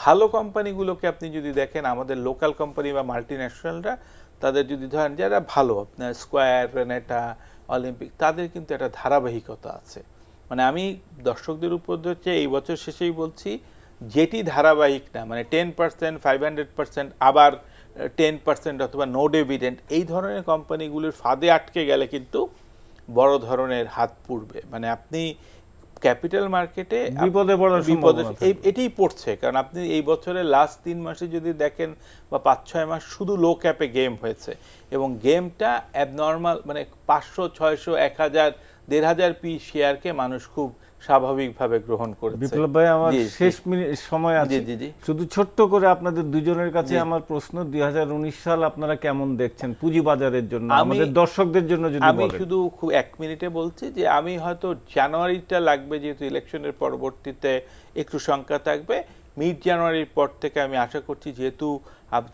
Speaker 3: ভালো কোম্পানিগুলোকে আপনি যদি দেখেন, আমাদের লোকাল কোম্পানি বা মাল্টি ন্যাশনালরা, তাদের যদি ধরেন যারা ভালো, আপনার স্কোয়ার, রেনেটা, অলিম্পিক, তাদের কিন্তু একটা ধারাবাহিকতা আছে। মানে আমি দর্শকদের উপর হচ্ছে এই বছর শেষেই বলছি, যেটি ধারাবাহিক না, মানে 10%, 500%, আবার 10% অথবা নো ডিভিডেন্ড, এই ধরনের কোম্পানিগুলোর ফাঁদে আটকে গেলে কিন্তু বড় ধরনের হাত পুড়বে। মানে আপনি ক্যাপিটাল মার্কেটে এটাই পড়ছে। কারণ আপনি এই বছরের লাস্ট 3 মাসে যদি দেখেন বা 5-6 মাস শুধু লো ক্যাপে গেম হয়েছে, এবং গেমটা অ্যাবনর্মাল, মানে 500, 600, 1000, 1500 পিস শেয়ারকে মানুষ খুব স্বাভাবিকভাবে গ্রহণ করেছে।
Speaker 1: বিপ্লব ভাই, আমার
Speaker 3: জি,
Speaker 1: শেষ মিনিট সময় আছে,
Speaker 3: জি, জি।
Speaker 1: শুধু ছোট্ট করে আপনাদের দুজনের কাছে আমার প্রশ্ন, 2019 সাল আপনারা কেমন দেখছেন পুঁজিবাজারের জন্য, আমাদের দর্শকদের জন্য যদি
Speaker 3: আমি
Speaker 1: বলেন।
Speaker 3: শুধু খুব 1 মিনিটে বলছি যে আমি হয়তো জানুয়ারিটা লাগবে, যেহেতু ইলেকশনের পরবর্তীতে একটু সংখ্যা থাকবে। মিড জানুয়ারির পর থেকে আমি আশা করছি, যেহেতু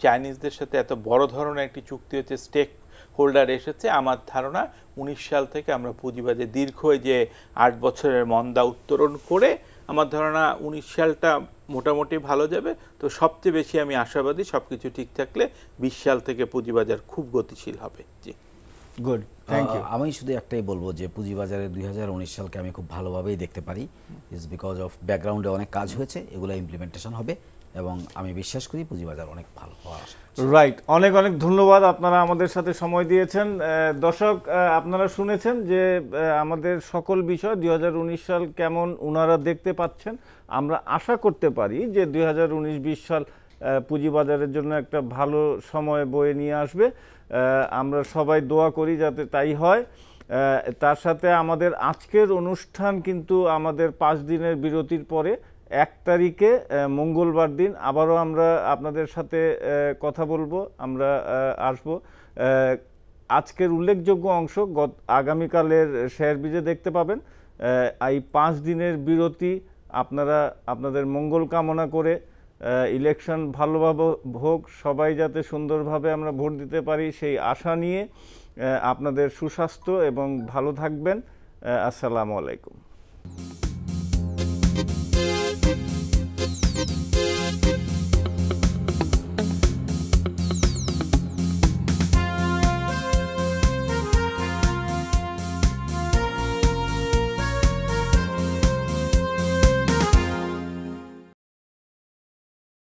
Speaker 3: চাইনিজদের সাথে এত বড় ধরনের একটি চুক্তি হচ্ছে, স্টেক হোল্ডার এসেছে, আমার ধারণা 19 সাল থেকে আমরা পুঁজিবাজারে দীর্ঘ যে 8 বছরের মন্দা উত্তরণ করে আমার ধারণা 19 সালটা মোটামুটি ভালো যাবে। তো সবচেয়ে বেশি আমি আশাবাদী সবকিছু ঠিক থাকলে 20 সাল থেকে পুঁজিবাজার খুব গতিশীল হবে। জি,
Speaker 1: গুড, থ্যাংক ইউ।
Speaker 2: আমি শুধু একটাই বলবো যে পুঁজিবাজারে 2019 সালকে আমি খুব ভালোভাবেই দেখতে পারি, ইজ বিকজ অফ ব্যাকগ্রাউন্ডে অনেক কাজ হয়েছে, এগুলো ইমপ্লিমেন্টেশন হবে এবং আমি বিশ্বাস করি পুঁজিবাজার অনেক ভালো হওয়ার আশা করছি।
Speaker 1: রাইট, অনেক অনেক ধন্যবাদ, আপনারা আমাদের সাথে সময় দিয়েছেন। দর্শক, আপনারা শুনেছেন যে আমাদের সকল বিষয় 2019 সাল কেমন ওনারা দেখতে পাচ্ছেন। আমরা আশা করতে পারি যে 2019-20 সাল পুঁজিবাজারের জন্য একটা ভালো সময় বয়ে নিয়ে আসবে। আমরা সবাই দোয়া করি যাতে তাই হয়। তার সাথে আমাদের আজকের অনুষ্ঠান কিন্তু আমাদের 5 দিনের বিরতির পরে 1 তারিখে মঙ্গলবার দিন আবারও আমরা আপনাদের সাথে কথা বলবো, আমরা আসব। আজকের উল্লেখযোগ্য অংশ আগামীকালের শেয়ার বীজে দেখতে পাবেন। এই 5 দিনের বিরতি আপনারা আপনাদের মঙ্গল কামনা করে, ইলেকশন ভালোভাবে হোক, সবাই যাতে সুন্দরভাবে আমরা ভোট দিতে পারি সেই আশা নিয়ে আপনাদের সুস্বাস্থ্য এবং ভালো থাকবেন। আসসালামু আলাইকুম।